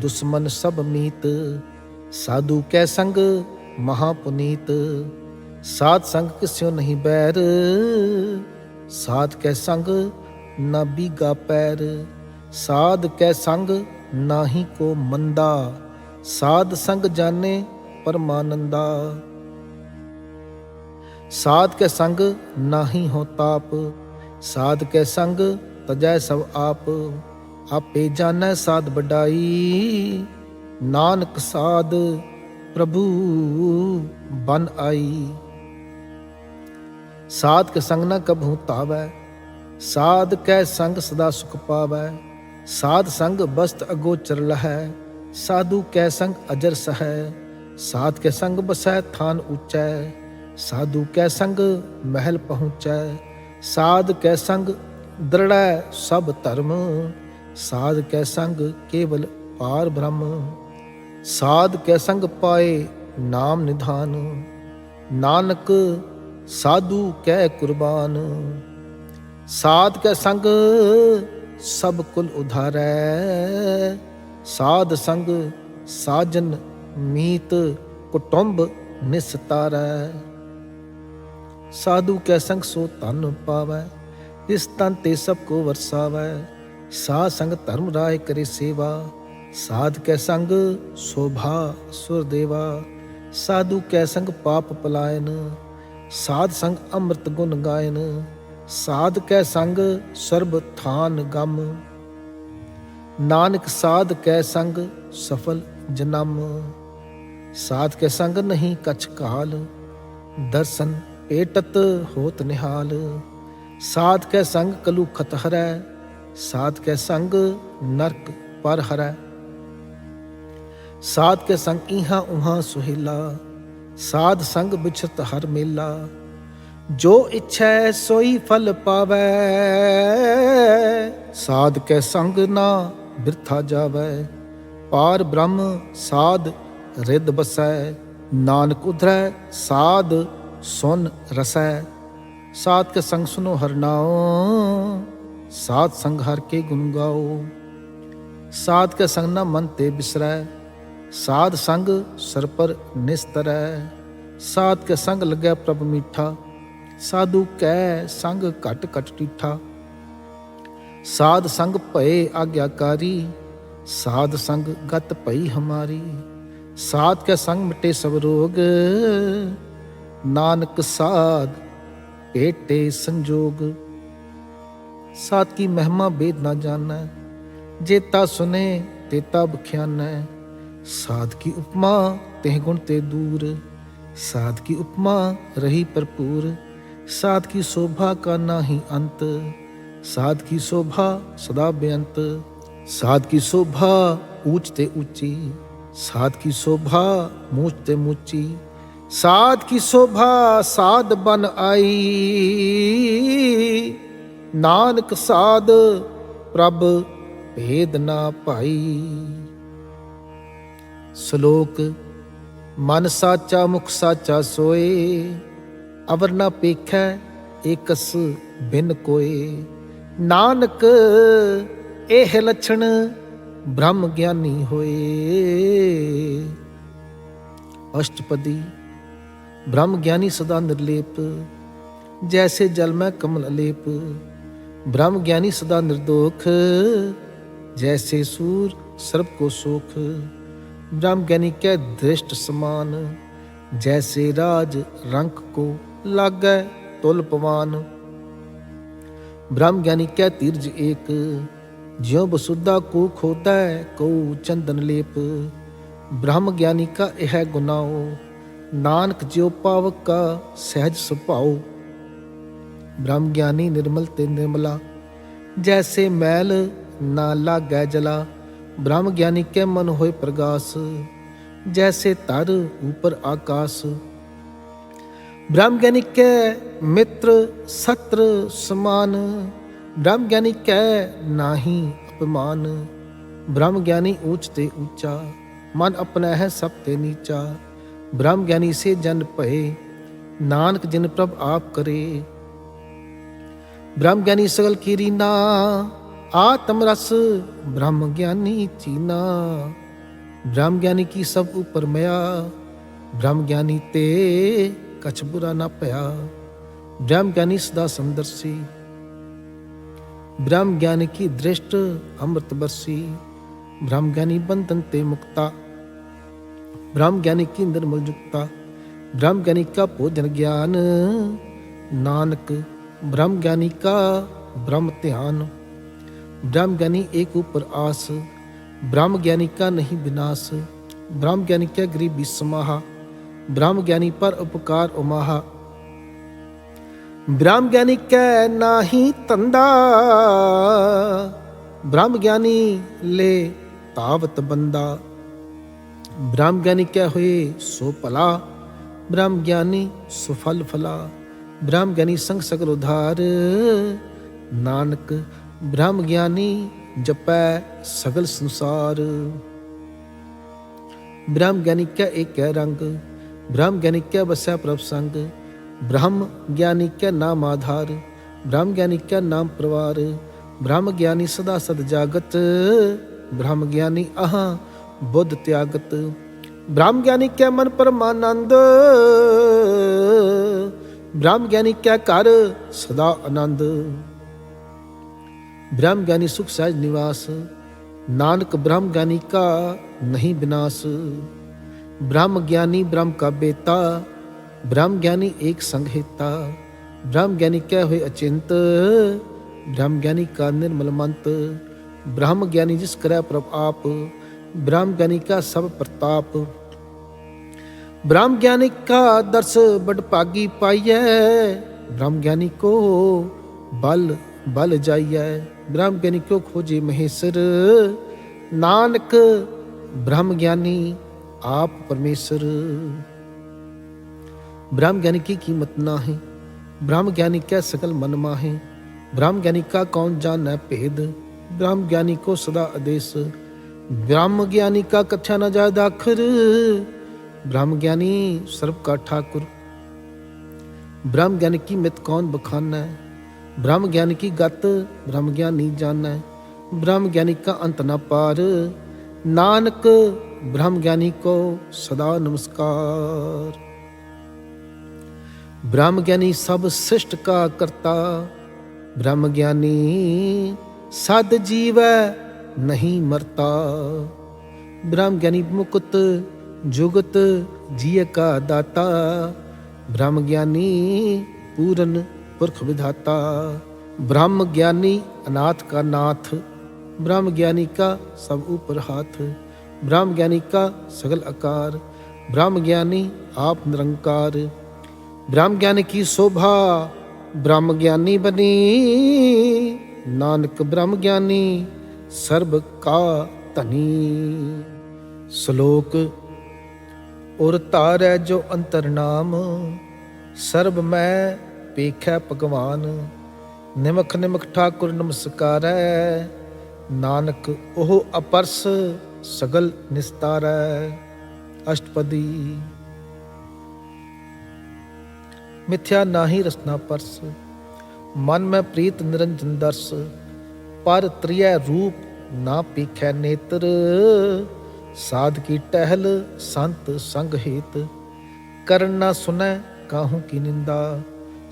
दुश्मन सब मीत, साधु कै संग महापुनीत। साध संग किस्यो नहीं बैर, साध कै संग न बीगा पैर। साध कै संग नाही को मंदा, साध संग जाने परमानंदा। साध कै संग नाही हो ताप, साध कै संग तजै सब आप। आपे जानै साध बड़ाई, नानक साध प्रभु बन आई। साध कै संग न कबहू तावै, साध कै संग सदा सुख पावै। साध संग बस्त अगोचर लहै, साधु कै संग अजर सहै। साध कै संग बसै थान ऊंचै, साधु कै संग महल पहुँचै। साध कै संग दृढ़ै सब धर्म, साध कै संग केवल पार ब्रह्म। साध कै संग पाए नाम निधान, नानक साधु कै कुर्बान। साध कै संग सब कुल उधारै, साध संग साजन मीत कुटुंब निस्तारै। साधु कै संग सो धन पावै, तिस तन ते सब को वरसावै। साध संग धर्म राय करे सेवा, साध कै संग शोभा सुर देवा। साधु कै संग पाप पलायन, साध संग अमृत गुण गायन। साध कै संग सर्ब थान गम, नानक साध कै संग सफल जन्म। साध कै संग नहीं कछ काल, दर्शन पेटत होत निहाल। साध कै संग कलुखत हरै, साध कै संग नरक पर हरै। साध कै संग इहाँ उहाँ सुहेला, साध संग बिछत हर मेला। जो इच्छै सोई फल पावै, साध कै संग ना बिरथा जावै। पार ब्रह्म साध रिद बसै, नानक उधरै साध सुन रसै। साध कै संग सुनो हर नाओ, साध संग हर के गुण गाओ। साध कै संग न मन ते बिसरै, साध संग सर पर निस्तरै। साध कै संग लगै प्रभ मीठा, साधु कै संग घट घट टीठा। साध संग भये आज्ञाकारी, साध संग गत भई हमारी। साध कै संग मिटे सब रोग, नानक साध भेटे संजोग। साध की महिमा वेद ना जानै, जेता सुने तेता बख्यानै। साध की उपमा तेह गुण ते दूर, साध की उपमा रही भरपूर। साध की शोभा का नाही अंत, साध की शोभा सदा बेअंत। साध की शोभा ऊंच ते ऊंची, साध की शोभा मूंच ते मूंची। साध की शोभा साध बन आई, नानक साध प्रभ भेद ना पाई। श्लोक मन साचा मुख साचा सोए, अवर ना पेखै एकस बिन कोए। नानक एह लक्षण ब्रह्म ज्ञानी होए। अष्टपदी ब्रह्म ज्ञानी सदा निर्लेप, जैसे जल में कमल अलेप। ब्रह्म ज्ञानी सदा निर्दोख, जैसे सूर सर्प को सोख। ब्रह्म ज्ञानी कै दृष्ट समान, जैसे राज रंक को लागै तुल पवान। ब्रह्म ज्ञानी कै तीर्ज एक, ज्यों बसुदा को खोदै को चंदन लेप। ब्रह्म ज्ञानी का यह गुनाओ, नानक ज्यों पावक का सहज सुभाओ। ब्रह्म ज्ञानी निर्मल ते निर्मला, जैसे मैल ना लागै जला। ब्रह्म ज्ञानी के मन होए प्रगास, जैसे तर ऊपर आकाश। ब्रह्म ज्ञानी के मित्र सत्र समान, ब्रह्म ज्ञानी कै नाही अपमान। ब्रह्म ज्ञानी ऊंच ते ऊंचा, मन अपना है सब ते नीचा। ब्रह्म ज्ञानी से जन भये, नानक जिन प्रभ आप करे। ब्रह्म ज्ञानी सगल की रीना, आत्म रस ब्रह्म ज्ञानी चीना। ब्रह्म ज्ञानी की सब ऊपर मया, ब्रह्म ज्ञानी ते कछ बुरा ना पया। ब्रह्म ज्ञानी सदा समदर्शी, ब्रह्म ज्ञानी की दृष्ट अमृत बरसी। ब्रह्म ज्ञानी बंधन ते मुक्ता, ब्रह्म ज्ञानी की निर्मल युक्ता। ब्रह्म ज्ञानी का भोजन ज्ञान, नानक ब्रह्म ज्ञानी का ब्रह्म ध्यान। ब्रह्म ज्ञानी एक ऊपर आस, ब्रह्म ज्ञानी का नहीं विनाश। ब्रह्म ज्ञानी क्या गरीबी समाहा, ब्रह्म ज्ञानी पर उपकार उमाहा। ब्रह्म ज्ञानी कै नाही तंदा, ब्रह्म ज्ञानी ले तावत बंदा। ब्रह्म ज्ञानी क्या हुए सो भला, ब्रह्म ज्ञानी सुफल फला। ब्रह्म ज्ञानी संग सगल उधार, नानक ब्रह्म ज्ञानी जपै सगल संसार। ब्रह्म ज्ञानी क्या एक है रंग, ब्रह्म ज्ञानी क्या बसै प्रभ संग। ब्रह्म ज्ञानी क्या नाम आधार, ब्रह्म ज्ञानी क्या नाम प्रवार। ब्रह्म ज्ञानी सदा सद जागत, ब्रह्म ज्ञानी अहां बुद्ध त्यागत। ब्रह्म ज्ञानी क्या मन परमानंद, ब्रह्म ज्ञानी क्या कर सदा आनंद। ब्रह्म ज्ञानी सुख सहज निवास, नानक ब्रह्म ज्ञानी का नहीं विनाश। ब्रह्म ज्ञानी ब्रह्म का बेटा, ब्रह्म ज्ञानी एक संग हेता। ब्रह्म ज्ञानी क्या हुए अचिंत, ब्रह्म ज्ञानी का निर्मल मंत। ब्रह्म ज्ञानी जिस करे प्रभ आप, ब्रह्म ज्ञानी का सब प्रताप। ब्रह्म ज्ञानी का दर्श बड़ भागी पाइयै, ब्रह्म ज्ञानी को बल बल जाइयै। ब्रह्म ज्ञानी को खोजे महेश्वर, नानक ब्रह्म ज्ञानी आप परमेश्वर। ब्रह्म ज्ञानी की कीमत ना है, ब्रह्म ज्ञानी क्या सकल मन माहे। ब्रह्म ज्ञानी का कौन जाने भेद, ब्रह्म ज्ञानी को सदा आदेश। ब्रह्म ज्ञानी का कथ्या न जायद आखिर, ब्रह्म ज्ञानी सर्व का ठाकुर। ब्रह्म ज्ञानी की मित कौन बखाना, ब्रह्म ज्ञानी की गत ब्रह्म ज्ञानी जाना। ब्रह्म ज्ञानी का अंत न पार, नानक ब्रह्म ज्ञानी को सदा नमस्कार। ब्रह्म ज्ञानी सब सृष्ट का करता, ब्रह्म ज्ञानी सद जीव नहीं मरता। ब्रह्म ज्ञानी मुकुत जुगत जिय का दाता, ब्रह्म ज्ञानी पूरन पुरख विधाता। ब्रह्म ज्ञानी अनाथ का नाथ, ब्रह्म ज्ञानी का सब ऊपर हाथ। ब्रह्म ज्ञानी का सगल आकार, ब्रह्म ज्ञानी आप निरंकार। ब्रह्म ज्ञानी की शोभा ब्रह्म ज्ञानी बनी, नानक ब्रह्म ज्ञानी सर्ब का धनी। श्लोक उर तारै जो अंतर नाम, सर्ब मैं पेखै भगवान। निमख निमख ठाकुर नमस्कारै, नानक ओह अपरस सगल निस्तारै। अष्टपदी। मिथ्या नाही रसना परस, मन में प्रीत निरंजन दर्श। पर त्रिय रूप ना पीखै नेत्र, साध की टहल संत संग हेत। करन ना सुनै काहू की निंदा,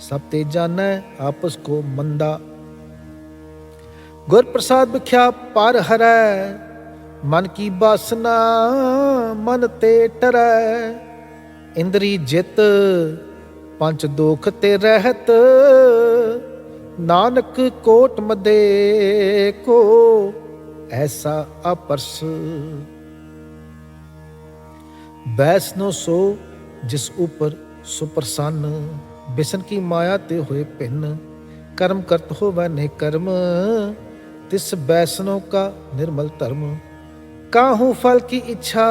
सब ते जानै आपस को मंदा। गुर प्रसाद बिख्या पार हरै, मन की बासना मन ते टरै। इंद्री जित पंच दोख ते रहत, नानक कोट मदे को ऐसा अपरस। बैसनो सो जिस ऊपर सुप्रसन्न, बिसन की माया ते होए भिन्न। कर्म करत होवै ने कर्म, तिस बैसनो का निर्मल धर्म। काहू फल की इच्छा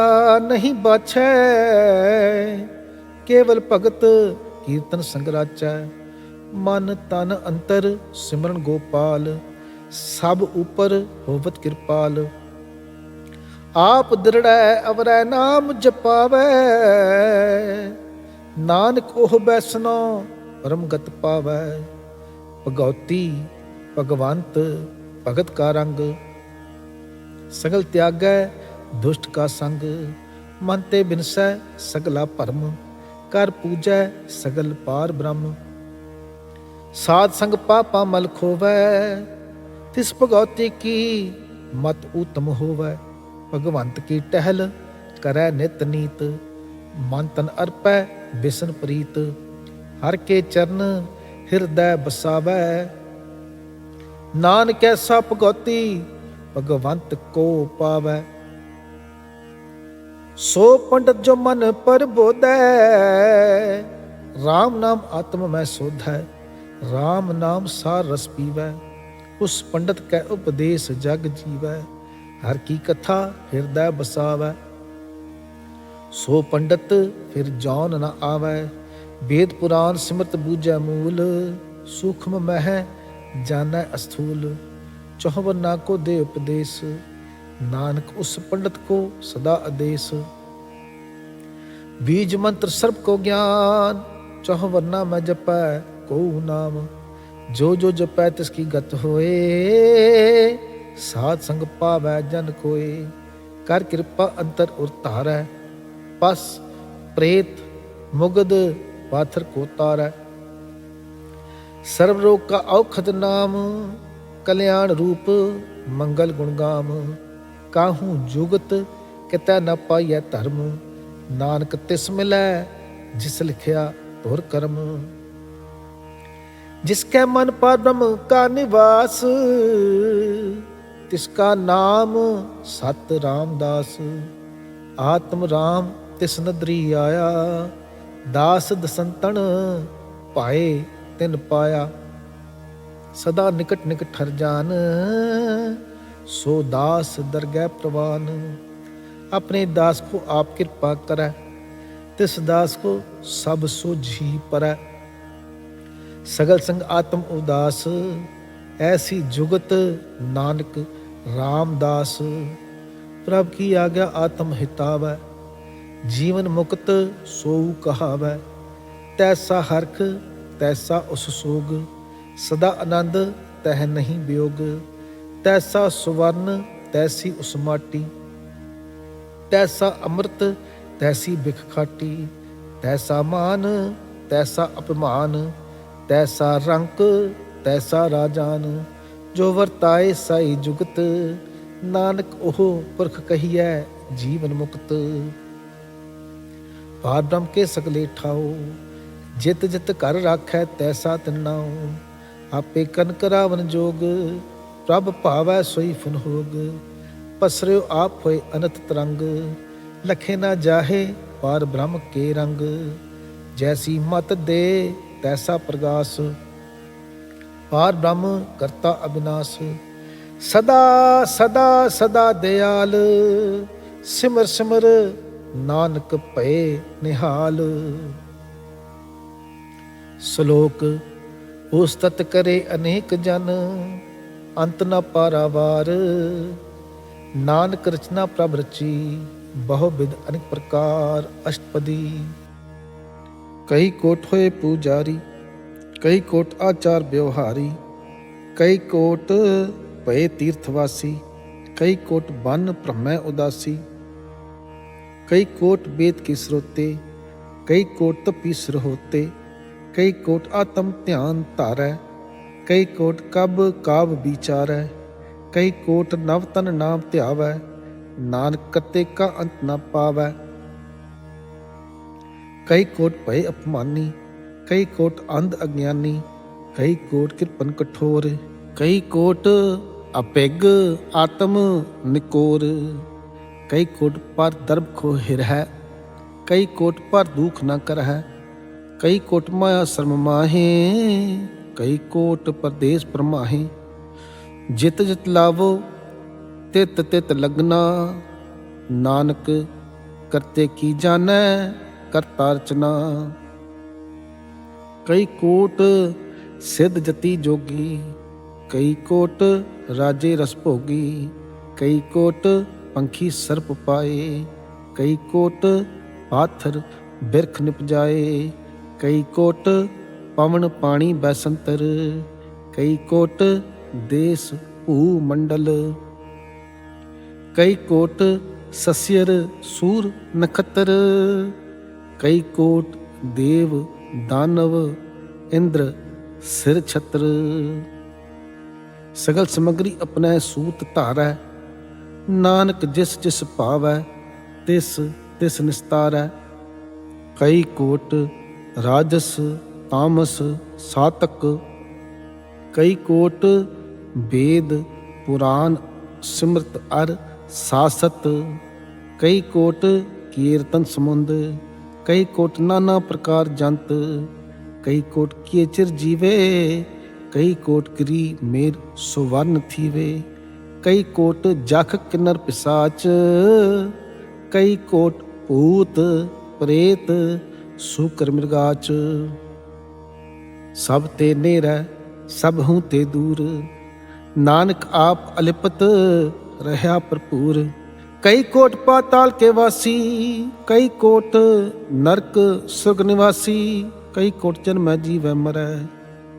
नहीं बाछै, केवल भगत कीर्तन संग राचै। मन तन अंतर सिमरन गोपाल, सब ऊपर होवत कृपाल। आप दृढ़ै अवरै नाम जपावै, नानक ओह बैसनो परम गत पावै। भगवती भगवंत भगत का रंग, सगल त्यागै दुष्ट का संग। मन ते बिनसै सगला भरम, कर पूजै सगल पार ब्रह्म। साध संग पापा मल खोवै, तिस भगवती की मत उत्तम होवै। भगवंत की टहल करै नित नीत, मन तन अर्पै बिसन प्रीत। हर के चरण हिरदै बसावै, नानक ऐसा भगवती भगवंत को पावै। सो पंडित जो मन पर बोधै, राम नाम आत्म में सोधै। राम नाम सार रस पीवै, उस पंडित कै उपदेश जग जीवै। हर की कथा हिरदै बसावै, सो पंडित फिर जौन न आवै। वेद पुराण सिमरत बूझै मूल, सूक्ष्म मह जानै अस्थूल। चौहवरना को दे उपदेश, नानक उस पंडित को सदा आदेश। बीज मंत्र सर्प को ज्ञान, चौहवरना में जपै को नाम। जो जो जपै तिसकी गत होए, साध संग पावै जन कोय। कर कृपा अंतर उर धारै, पस प्रेत मुगद पाथर को तारै। सर्व रोग का औखद नाम, कल्याण रूप मंगल गुणगाम। काहू जुगत कितै न पाइयै धर्म, नानक तिस मिलै जिस लिखिया धुर कर्म। जिसकै मन पर ब्रह्म का निवास, तिसका नाम सत रामदास। आत्म राम तिस नदरी आया, दास दसंतन पाए तिन पाया। सदा निकट निकट हर जान, सो दास दरगह प्रवान। अपने दास को आप कृपा करै, तिस दास को सब सोझी परै। सगल संग आत्म उदास, ऐसी जुगत नानक रामदास। प्रभ की आज्ञा आत्म हितावै, जीवन मुक्त सोऊ कहावै। तैसा हरख तैसा उस सोग, सदा आनंद तह नहीं वियोग। तैसा सुवर्ण तैसी उस माटी, तैसा अमृत तैसी बिख खाटी। तैसा मान तैसा अपमान, तैसा रंक तैसा राजान। जो वरताए साई जुगत, नानक ओह पुरख कहिए जीवन मुक्त। पार ब्रह्म के सगले ठाओ, जित जित कर राखै तैसा तिन्नाओ। आपे कन करावन जोग, प्रभ भावै सोई फुन होग। पसरियो आप होए अनत तरंग, लखे ना जाहे पार ब्रह्म के रंग। जैसी मत दे तैसा प्रगास, पार ब्रह्म करता अविनाश। सदा सदा सदा दयाल, सिमर सिमर नानक भये निहाल। श्लोक उस्तत करे अनेक जन, अंत न पारावार। नानक रचना प्रभ रची, बहुविध अनेक प्रकार अष्टपदी। कई कोट होए पूजारी, कई कोट आचार व्यवहारी। कई कोट भये तीर्थवासी, कई कोट बन भ्रमै उदासी। कई कोट वेद के स्रोते, कई कोट तपी सरहोते। कई कोट आत्म ध्यान धारै, कई कोट कब काव विचारै। ਕਈ ਕੋਟ ਨਵ ਤਨ ਨਾਮ ਧਿਆਵੈ, ਨਾਨਕ ਕਰਤੇ ਕਾ ਅੰਤ ਨਾ ਪਾਵੈ। ਕਈ ਕੋਟ ਭਏ ਅਪਮਾਨੀ, ਕਈ ਕੋਟ ਅੰਧ ਅਗਿਆਨੀ, ਕਈ ਕੋਟ ਕਿਰਪਨ ਕਠੋਰ, ਕਈ ਕੋਟ ਅਪਿਗ ਆਤਮ ਨਿਕੋਰ, ਕਈ ਕੋਟ ਪਰ ਦਰਬ ਖੋ ਹਿਰਹਿ, ਕਈ ਕੋਟ ਪਰ ਦੁਖ ਨ ਕਰਹਿ, ਕਈ ਕੋਟ ਮਾਇਆ ਸ਼ਰਮ ਮਾਹੇ, ਕਈ ਕੋਟ ਪਰਦੇਸ ਪਰਮਾਹੇ। ਜਿਤ ਜਿਤ ਲਾਵੋ ਤਿਤ ਤਿਤ ਲਗਨਾ, ਨਾਨਕ ਕਰਤੇ ਕੀ ਜਾਣੈ ਕਰਤਾ ਰਚਨਾ। ਕਈ ਕੋਟ ਸਿੱਧ ਜਤੀ ਜੋਗੀ, ਕਈ ਕੋਟ ਰਾਜੇ ਰਸ ਭੋਗੀ, ਕਈ ਕੋਟ ਪੰਖੀ ਸਰਪ ਪਾਏ, ਕਈ ਕੋਟ ਪਾਥਰ ਬਿਰਖ ਨਿਪਜਾਏ, ਕਈ ਕੋਟ ਪਵਨ ਪਾਣੀ ਬੈਸੰਤਰ, ਕਈ ਕੋਟ ਦੇਸ ਭੂ ਮੰਡਲ, ਕਈ ਕੋਟ ਸਸਿਅਰ ਸੂਰ ਨਖਤਰ, ਕਈ ਕੋਟ ਦੇਵ ਦਾਨਵ ਇੰਦਰ ਸਿਰ ਛਤਰ। ਸਗਲ ਸਮਗਰੀ ਆਪਣੈ ਸੂਤ ਧਾਰੈ, ਨਾਨਕ ਜਿਸ ਜਿਸ ਭਾਵੈ ਤਿਸ ਤਿਸ ਨਿਸਤਾਰੈ। ਕਈ ਕੋਟ ਰਾਜਸ ਤਾਮਸ ਸਾਤਕ, ਕਈ ਕੋਟ ਵੇਦ ਪੁਰਾਨ ਸਿਮਰਤ ਅਰ ਸਾਸਤ, ਕਈ ਕੋਟ ਕੀਰਤਨ ਸਮੁੰਦ, ਕਈ ਕੋਟ ਨਾਨਾ ਪ੍ਰਕਾਰ ਜੰਤ, ਕਈ ਕੋਟ ਕੀਏ ਚਿਰ ਜੀਵੇ, ਕਈ ਕੋਟ ਕਰੀ ਮੇਰ ਸੁਵਰਨ ਥੀਵੇ, ਕਈ ਕੋਟ ਜਖ ਕਿੰਨਰ ਪਿਸਾਚ, ਕਈ ਕੋਟ ਭੂਤ ਪ੍ਰੇਤ ਸੂਕਰ ਮਿਰਗਾਚ। ਸਭ ਤੇ ਨੇਰੈ ਸਭ ਹੂੰ ਤੇ ਦੂਰ, ਨਾਨਕ ਆਪ ਅਲਿਪਤ ਰਹਾ ਭਰਪੂਰ। ਕਈ ਕੋਟ ਪਾਤਾਲ ਕੇ ਵਾਸੀ, ਕਈ ਕੋਟ ਨਰਕ ਸੁਰਗ ਨਿਵਾਸੀ, ਕਈ ਕੋਟ ਜਨਮੈ ਜੀਵੈ ਮਰੈ,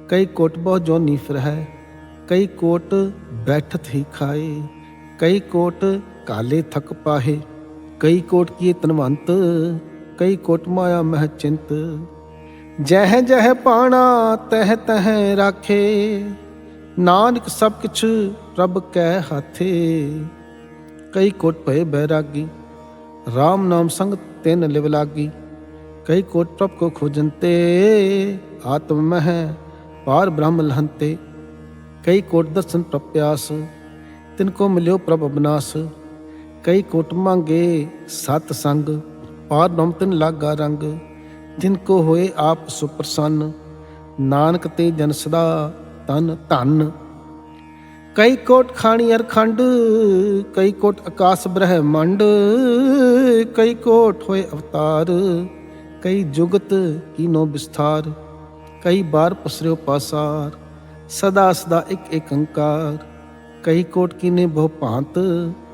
ਕਈ ਕੋਟ ਬਹੁ ਜੋਨੀ ਫਿਰਹਿ, ਕਈ ਕੋਟ ਬੈਠਤ ਹੀ ਖਾਏ, ਕਈ ਕੋਟ ਕਾਲੇ ਥਕ ਪਾਹੇ, ਕਈ ਕੋਟ ਕੀਏ ਤਨਵੰਤ, ਕਈ ਕੋਟ ਮਾਇਆ ਮਹਿ ਚਿੰਤ। ਜਹ ਜਹ ਪਾਣਾ ਤਹ ਤਹ ਰਾਖੇ, ਨਾਨਕ ਸਭ ਕਿਛ ਪ੍ਰਭ ਕੈ ਹਾਥੇ। ਕਈ ਕੋਟ ਭਏ ਬੈਰਾਗੀ, ਰਾਮ ਨਾਮ ਸੰਗ ਤਿਨ ਲਿਵ ਲਾਗੀ, ਕਈ ਕੋਟ ਪ੍ਰਭ ਕੋ ਖੋਜਨ ਤੇ, ਆਤਮ ਮਹਿ ਪਾਰ ਬ੍ਰਹਮ ਲਹੰਤੇ। ਕਈ ਕੋਟ ਦਰਸ਼ਨ ਪ੍ਰਭ ਪਿਆਸ, ਤਿਨ ਕੋ ਮਿਲਿਓ ਪ੍ਰਭ ਅਬਨਾਸ, ਕਈ ਕੋਟ ਮੰਗੇ ਸਤ ਸੰਗ, ਪਾਰ ਬ੍ਰਹਮ ਤਿਨ ਲਾਗਾ ਰੰਗ। ਜਿਨ ਕੋ ਹੋਏ ਆਪ ਸੁਪ੍ਰਸੰਨ, ਨਾਨਕ ਤੇ ਜਨ ਸਦਾ ਤਨ ਧਨ। ਕਈ ਕੋਟ ਖਾਣੀ ਅਰ ਖੰਡ, ਕਈ ਕੋਟ ਆਕਾਸ ਬ੍ਰਹਮੰਡ, ਕਈ ਕੋਟ ਹੋਏ ਅਵਤਾਰ, ਕਈ ਜੁਗਤ ਕੀਨੋ ਵਿਸਥਾਰ, ਕਈ ਬਾਰ ਪਸਰਿਓ ਪਾਸਾਰ, ਸਦਾ ਸਦਾ ਇਕ ਏਕੰਕਾਰ। ਕਈ ਕੋਟ ਕੀਨੇ ਬਹੁ ਭਾਂਤ,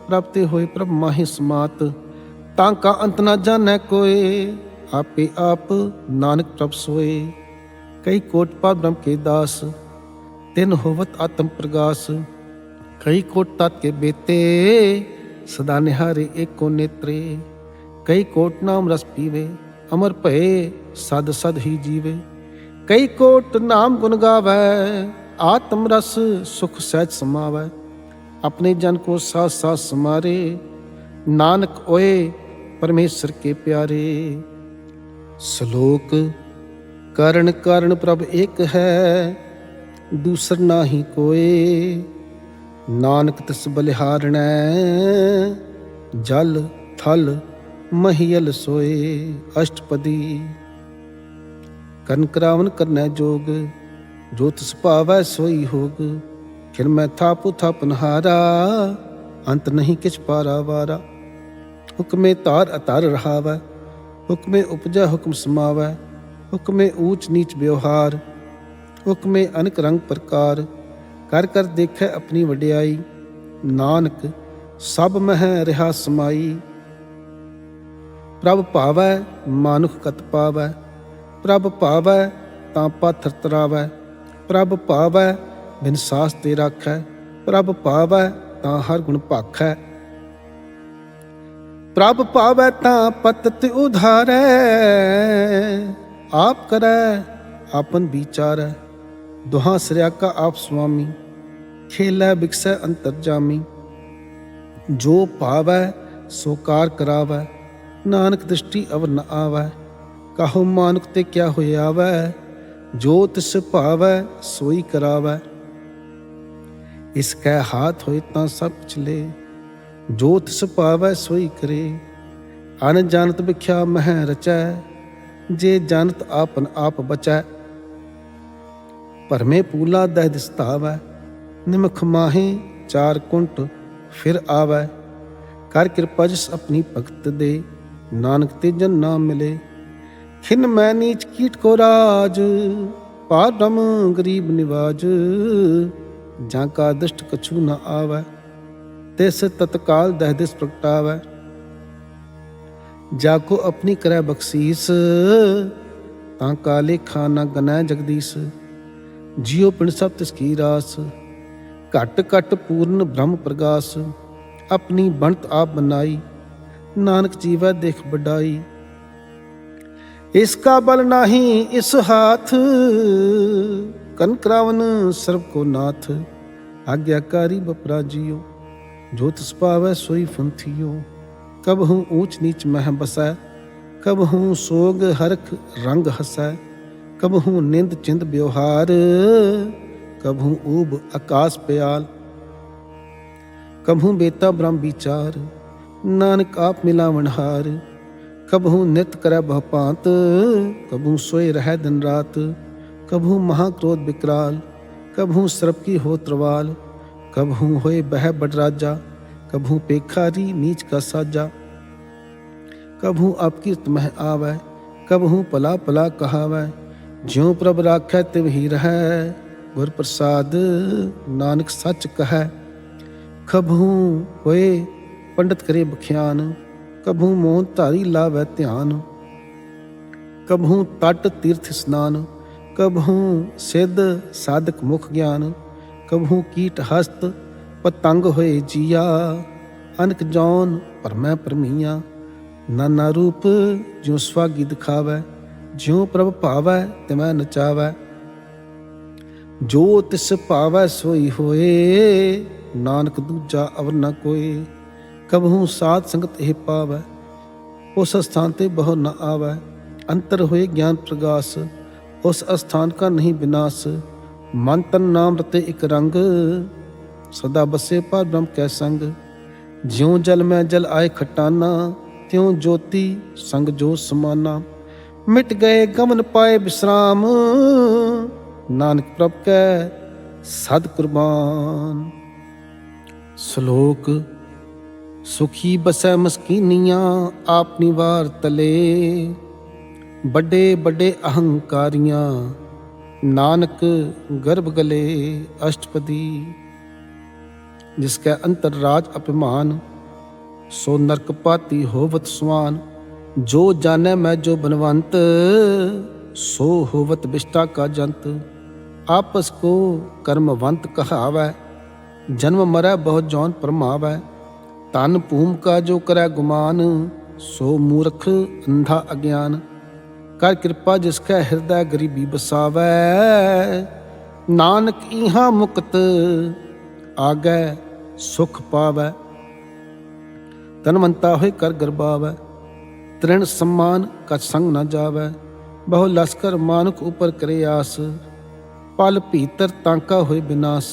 ਪ੍ਰਭ ਤੇ ਹੋਏ ਪ੍ਰਭ ਮਾਹਿ ਸਮਾਤ। ਤਾਂ ਕਾ ਅੰਤ ਨਾ ਜਾਣੈ ਕੋਇ, ਆਪੇ ਆਪ ਨਾਨਕ ਪ੍ਰਭ ਸੋਏ। ਕਈ ਕੋਟ ਪਾਰ ਬ੍ਰਹਮ ਕੇ ਦਾਸ, ਤਿਨ ਹੋਵਤ ਆਤਮ ਪ੍ਰਗਾਸ। ਕਈ ਕੋਟ ਤਤ ਕੇ ਬੇਤੇ, ਸਦਾ ਨਿਹਾਰੇ ਏਕੋ ਨੇਤਰੇ। ਕਈ ਕੋਟ ਨਾਮ ਰਸ ਪੀਵੇ, ਅਮਰ ਭਏ ਸਦ ਸਦ ਹੀ ਜੀਵੇ। ਕਈ ਕੋਟ ਨਾਮ ਗੁਣ ਗਾਵੈ, ਆਤਮ ਰਸ ਸੁਖ ਸਹਿਜ ਸਮਾਵੈ। ਆਪਣੇ ਜਨ ਕੋ ਸਾਥ ਸਾਥ ਸਮਾਰੇ, ਨਾਨਕ ਓਏ ਪਰਮੇਸ਼ਰ ਕੇ ਪਿਆਰੇ। ਸ਼ਲੋਕ ਕਰਨ ਕਾਰਨ ਪ੍ਰਭ ਏਕ ਹੈ, ਦੂਸਰ ਨਾਹੀ ਕੋਏ। ਨਾਨਕ ਤਿਸ ਬਲਿਹਾਰਣੈ, ਜਲ ਥਲ ਮਹੀਲ ਸੋਏ। ਅਸ਼ਟਪਦੀ। ਕਰਨ ਕਰਾਵਨ ਕਰਨੈ ਜੋਗ, ਜੋ ਤਿਸ ਭਾਵੈ ਸੋਈ ਹੋਗ। ਫਿਰ ਮੈਂ ਥਾਪੁ ਥਾਪਨਹਾਰਾ, ਅੰਤ ਨਹੀਂ ਕਿਛ ਪਾਰਾ ਵਾਰਾ। ਹੁਕਮੇ ਧਾਰ ਅਧਰ ਰਹਾਵੈ, ਹੁਕਮੇ ਉਪਜੈ ਹੁਕਮ ਸਮਾਵੈ। ਹੁਕਮੇ ਊਚ ਨੀਚ ਵਿਵਹਾਰ, ਹੁਕਮੇ ਅਨਕ ਰੰਗ ਪ੍ਰਕਾਰ। ਕਰ ਕਰ ਦੇਖੈ ਆਪਣੀ ਵਡਿਆਈ, ਨਾਨਕ ਸਭ ਮਹਿ ਰਿਹਾ ਸਮਾਈ। ਪ੍ਰਭ ਭਾਵੈ ਮਾਨੁਖ ਕਤ ਪਾਵੈ, ਪ੍ਰਭ ਭਾਵੈ ਤਾਂ ਪਾਥਰ ਤਰਾਵੈ। ਪ੍ਰਭ ਭਾਵੈ ਬਿਨ ਸਾਸ ਤੇ ਰਾਖੈ, ਪ੍ਰਭ ਭਾਵੈ ਤਾਂ ਹਰ ਗੁਣ ਭਾਖੈ। ਪ੍ਰਭ ਭਾਵੈ ਤਾਂ ਪਤਿਤ ਉਧਾਰੈ, ਆਪ ਕਰੈ ਆਪਨ ਵਿਚਾਰੈ। ਦੁਹਾਂ ਸਿਰਿਆ ਕਾ ਆਪ ਸੁਆਮੀ, खेलै बिकसै अंतरजामी। जो भावै सो कार करावै, नानक दृष्टि अवर न आवै। कहो मानुक ते क्या होए आवै, जो तिस भावै सोई करावै। इसकै हाथ होए तां सब कुछ ले, जो तिस भावै सोई करे। अन जानत बिख्या मह रचै, जे जानत आपन आप बचै। भरमे पूला दह दिस धावै, निमख माहे चार कुंट फिर आवै। कर कृपा जिस अपनी भगत दे, नानक ते जन नाम मिले। खिन मैं नीच कीट को राज, पार ब्रह्म गरीब निवाज। जाका दुष्ट कछु न आवै, तिस तत्काल दह दिस प्रगटावै। जाको अपनी करै बख्शीस, तां का लेखा न गनै जगदीश। जियो पिण सब तिसकी रास, घट घट पूर्ण ब्रह्म प्रगास। अपनी बनत आप बनाई, नानक जीवै देख बड़ाई। इसका बल नाही इस हाथ, कन करावन सर्व को नाथ। आज्ञाकारी बपराजियो, जो तिस पावै सोई फुंथियो। कबहूँ ऊंच नीच मह बसै, कबहूँ सोग हरख रंग हसै। कबहूँ निंद चिंद व्यवहार, कबहूँ ऊब आकाश प्याल। कबहूँ बेता ब्रह्म विचार, नानक आप मिलावनहार। कबहूँ नृत्य करै बहु पांत, कबहूँ सोए रहै दिन रात। कबहूँ महाक्रोध विकराल, कबहूँ सर्प की हो त्रवाल। कबहूँ होए बह बड़ राजा, कबहूँ पेखारी नीच का साजा। कबहूँ अपकीर्त मह आवै, कबहूँ पला पला कहावै। ज्यों प्रभ राखै तिव ही रहै, गुर प्रसाद नानक सच कहै। कबहूँ होए पंडित करे बख्यान, कबहूँ मोहन धारी लावै ध्यान। कबहूँ तट तीर्थ स्नान, कबहूँ सिद्ध साधक मुख ज्ञान। कबहूँ कीट हस्त पतंग होए जिया, अनक जौन भरमै भरमिया। नाना रूप ज्यों सुहागी दिखावै, ज्यों प्रभ भावै तिवै नचावै। जो तिस भावै सोई होए, नानक दूजा अवर न कोई। कबहूँ साध संगत हे पावै, उस स्थान ते बहु न आवै। अंतर होए ज्ञान प्रगास, उस स्थान का नहीं विनाश। मन तन नाम रते एक रंग, सदा बसे पर ब्रह्म कै संग। ज्यों जल में जल आए खटाना, त्यों ज्योति संग जो समाना। मिट गए गमन पाए विश्राम, नानक प्रभ कै सद कुर्बान। श्लोक सुखी बसै मस्कीनियाँ आपनी वार तले। बड़े बड़े अहंकारियाँ नानक गर्भ गले। अष्टपदी जिसकै अंतर राज अभिमान, सो नरक पाती होवत सुआन। जो जानै मैं जो बनवंत, सो होवत विष्टा का जंत। आपस को कर्मवंत कहावै, जन्म मरै बहुत जौन परमावै। तन भूम का जो करै गुमान, सो मूर्ख अंधा अज्ञान। कर कृपा जिसकै हृदय गरीबी बसावै, नानक इहाँ मुक्त आगै सुख पावै। तनवंता होए कर गरबावै, तृण सम्मान कछ संग न जावै। बहु लश्कर मानुक ऊपर करे आस, पल भीतर तांका होए विनाश।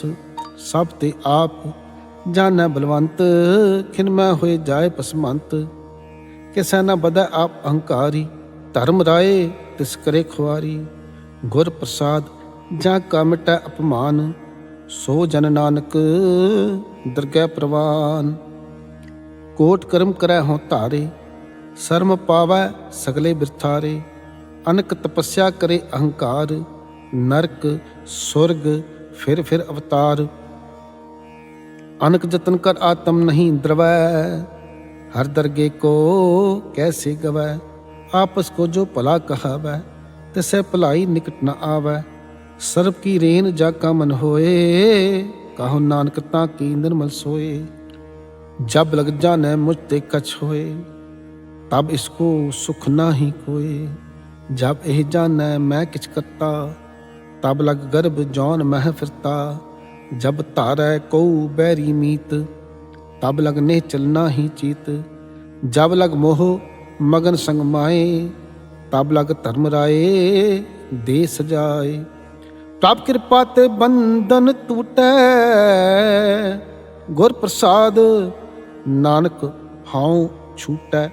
सब ते आप जानै बलवंत, खिनमै होए जाए पसमंत। किसै न बधै आप अहंकारी, धर्म राए तिस करे खुआरी। गुर प्रसाद जा का मिटै अपमान, सो जन नानक दरगह प्रवान। कोट कर्म करै हों धारे, शर्म पावै सगले बिरथारे। अनक तपस्या करे अहंकार, नरक सुरग फिर अवतार। अनक जतन कर आत्म नहीं द्रवै, हर दरगे को कैसे गवै। आपस को जो भला कहावै, तिसै भलाई निकट न आवै। सर्व की रेन जाका मन होए, कहो नानक ताकी निर्मल सोए। जब लग जानै मुझ ते कछ होए, तब इसको सुख नाही कोए। जब एह जानै मैं किछ करता, तब लग गर्भ जौन मह फिरता। जब तारै को बैरी मीत, तब लग नेह चलना ही चीत। जब लग मोह मगन संग माए, तब लग धर्म राए दे सजाए। प्रभ कृपा ते बंधन टूटै, गुर प्रसाद नानक हाउ छूटै।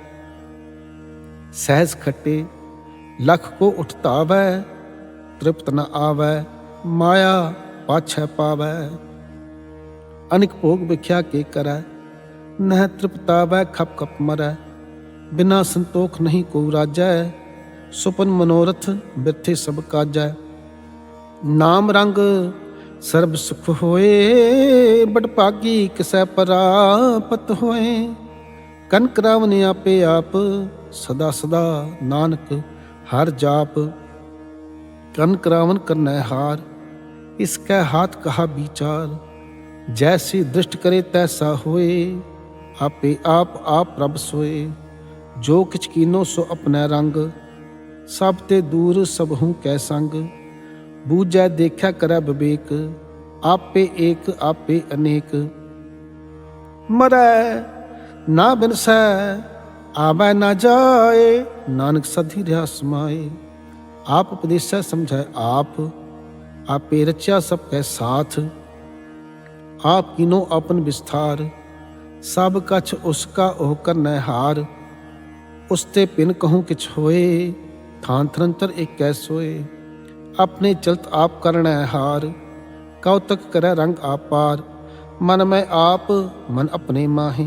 सहज खट्टे लख को उठतावै, तृप्त न आवै माया पाछै पावै। अनिक भोग विख्या के करै, नह तृप्तावै खप खप मरै। बिना संतोख नहीं को राजै, सुपन मनोरथ बिरथे सब काजै। नाम रंग सर्ब सुख होए, बड़ भागी किसै परापत होए। कनक रावण आपे आप, सदा सदा नानक हर जाप। कनक रावण करनै हार, इसकै हाथ कहा विचार। जैसी दृष्ट करे तैसा होए, आपे आप प्रभ सोए। जो किछ कीनो सो अपनै रंग, सब ते दूर सबहू कै संग। बूझै देखै करै विवेक, आपे एक आपे अनेक। मरै ना बिनसै आबै ना जाए, नानक सधी रहा समाए। आप उपदेशै समझै आप, आपे रचा सब कै साथ। आप कीनो अपन विस्तार, सब कछ उसका ओह करनै हार। उसते पिन कहूँ किछ होए, थान थरंतर एक कै सोए। अपने चलत आप करनै हार, कौतक करै रंग आप पार। मन में आप मन अपने माहे,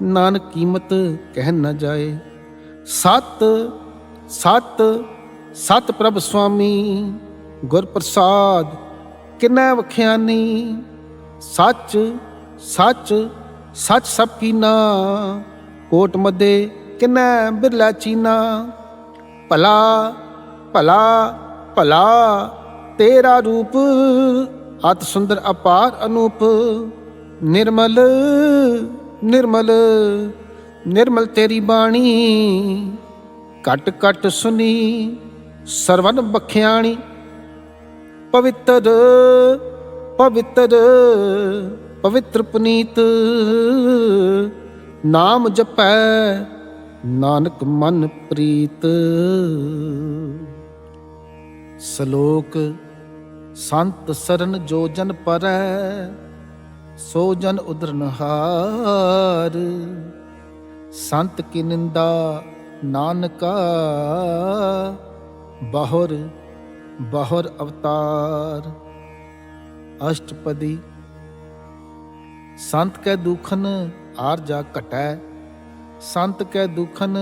नानक कीमत कह न जाए। सत सत सत प्रभ स्वामी, गुर प्रसाद किनै वख्यानी। सच सच सच सब कीना, कोट मदे किनै बिरला चीना। भला भला भला तेरा रूप, अति सुंदर अपार अनूप। निर्मल निर्मल निर्मल तेरी बाणी, घट घट सुनी सरवन बख्याणी। पवित्र पवित्र पवित्र पुनीत, नाम जपै नानक मन प्रीत। श्लोक संत सरन जो जन परै, सो जन उदरनहार। संत की निंदा नानका, बहुर बहुर अवतार। अष्टपदी। संत कै दुखन आर जा घटै, संत कै दुखन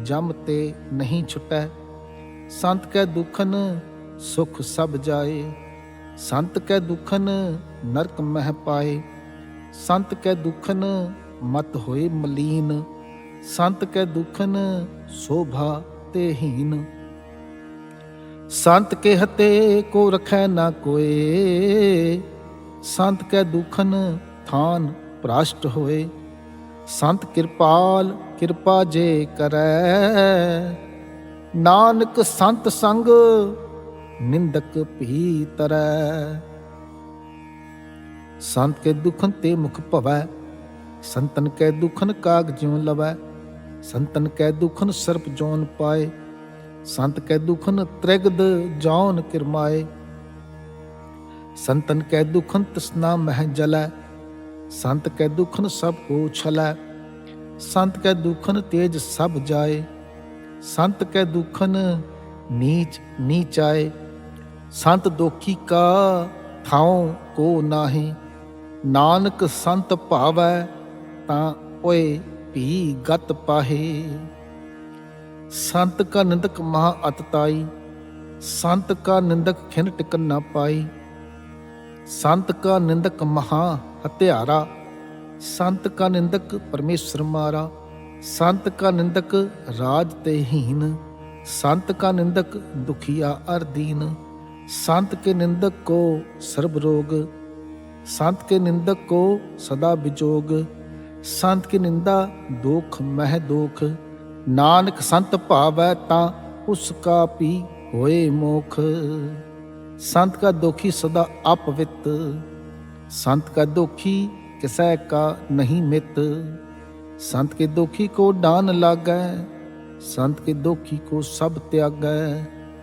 जम ते नहीं छुटै। संत कै दुखन सुख सब जाए, संत कै दुखन नरक मह पाए। संत कै दुखन मत होए मलीन, संत कै दुखन शोभा ते हीन। संत के हते को रखै ना कोए, संत कै दुखन थान भ्रष्ट होए। संत कृपाल कृपा जे करै, नानक संत संग निंदक भी तरै। संत के दुखन ते मुख भवै, संतन कै दुखन काग ज्यों लवै। संतन कै दुखन सर्प जौन पाए, संत कै दुखन त्रिगद जौन किरमाए। संतन कै दुखन तृष्णा मह जलै, संत कै दुखन सब को छलै। संत कै दुखन तेज सब जाए, संत कै दुखन नीच नीचाए। संत दोखी का थाओ को नाहि, नानक संत भावै तां ओए भी गत पाहे। संत का निंदक महा अतताई, संत का निंदक खिन टिकन न पाई। संत का निंदक महा हत्यारा, संत का निंदक परमेश्वर मारा। संत का निंदक राज ते हीन, संत का निंदक दुखिया अर दीन। संत के निंदक को सर्ब रोग, संत के निंदक को सदा विजोग। संत की निंदा दोख मह दोख, नानक संत भावै तां उसका पी होए मोख। संत का दोखी सदा अपवित, संत का दोखी किसै का नहीं मित, संत के दोखी को डान लागै, संत के दोखी को सब त्यागै।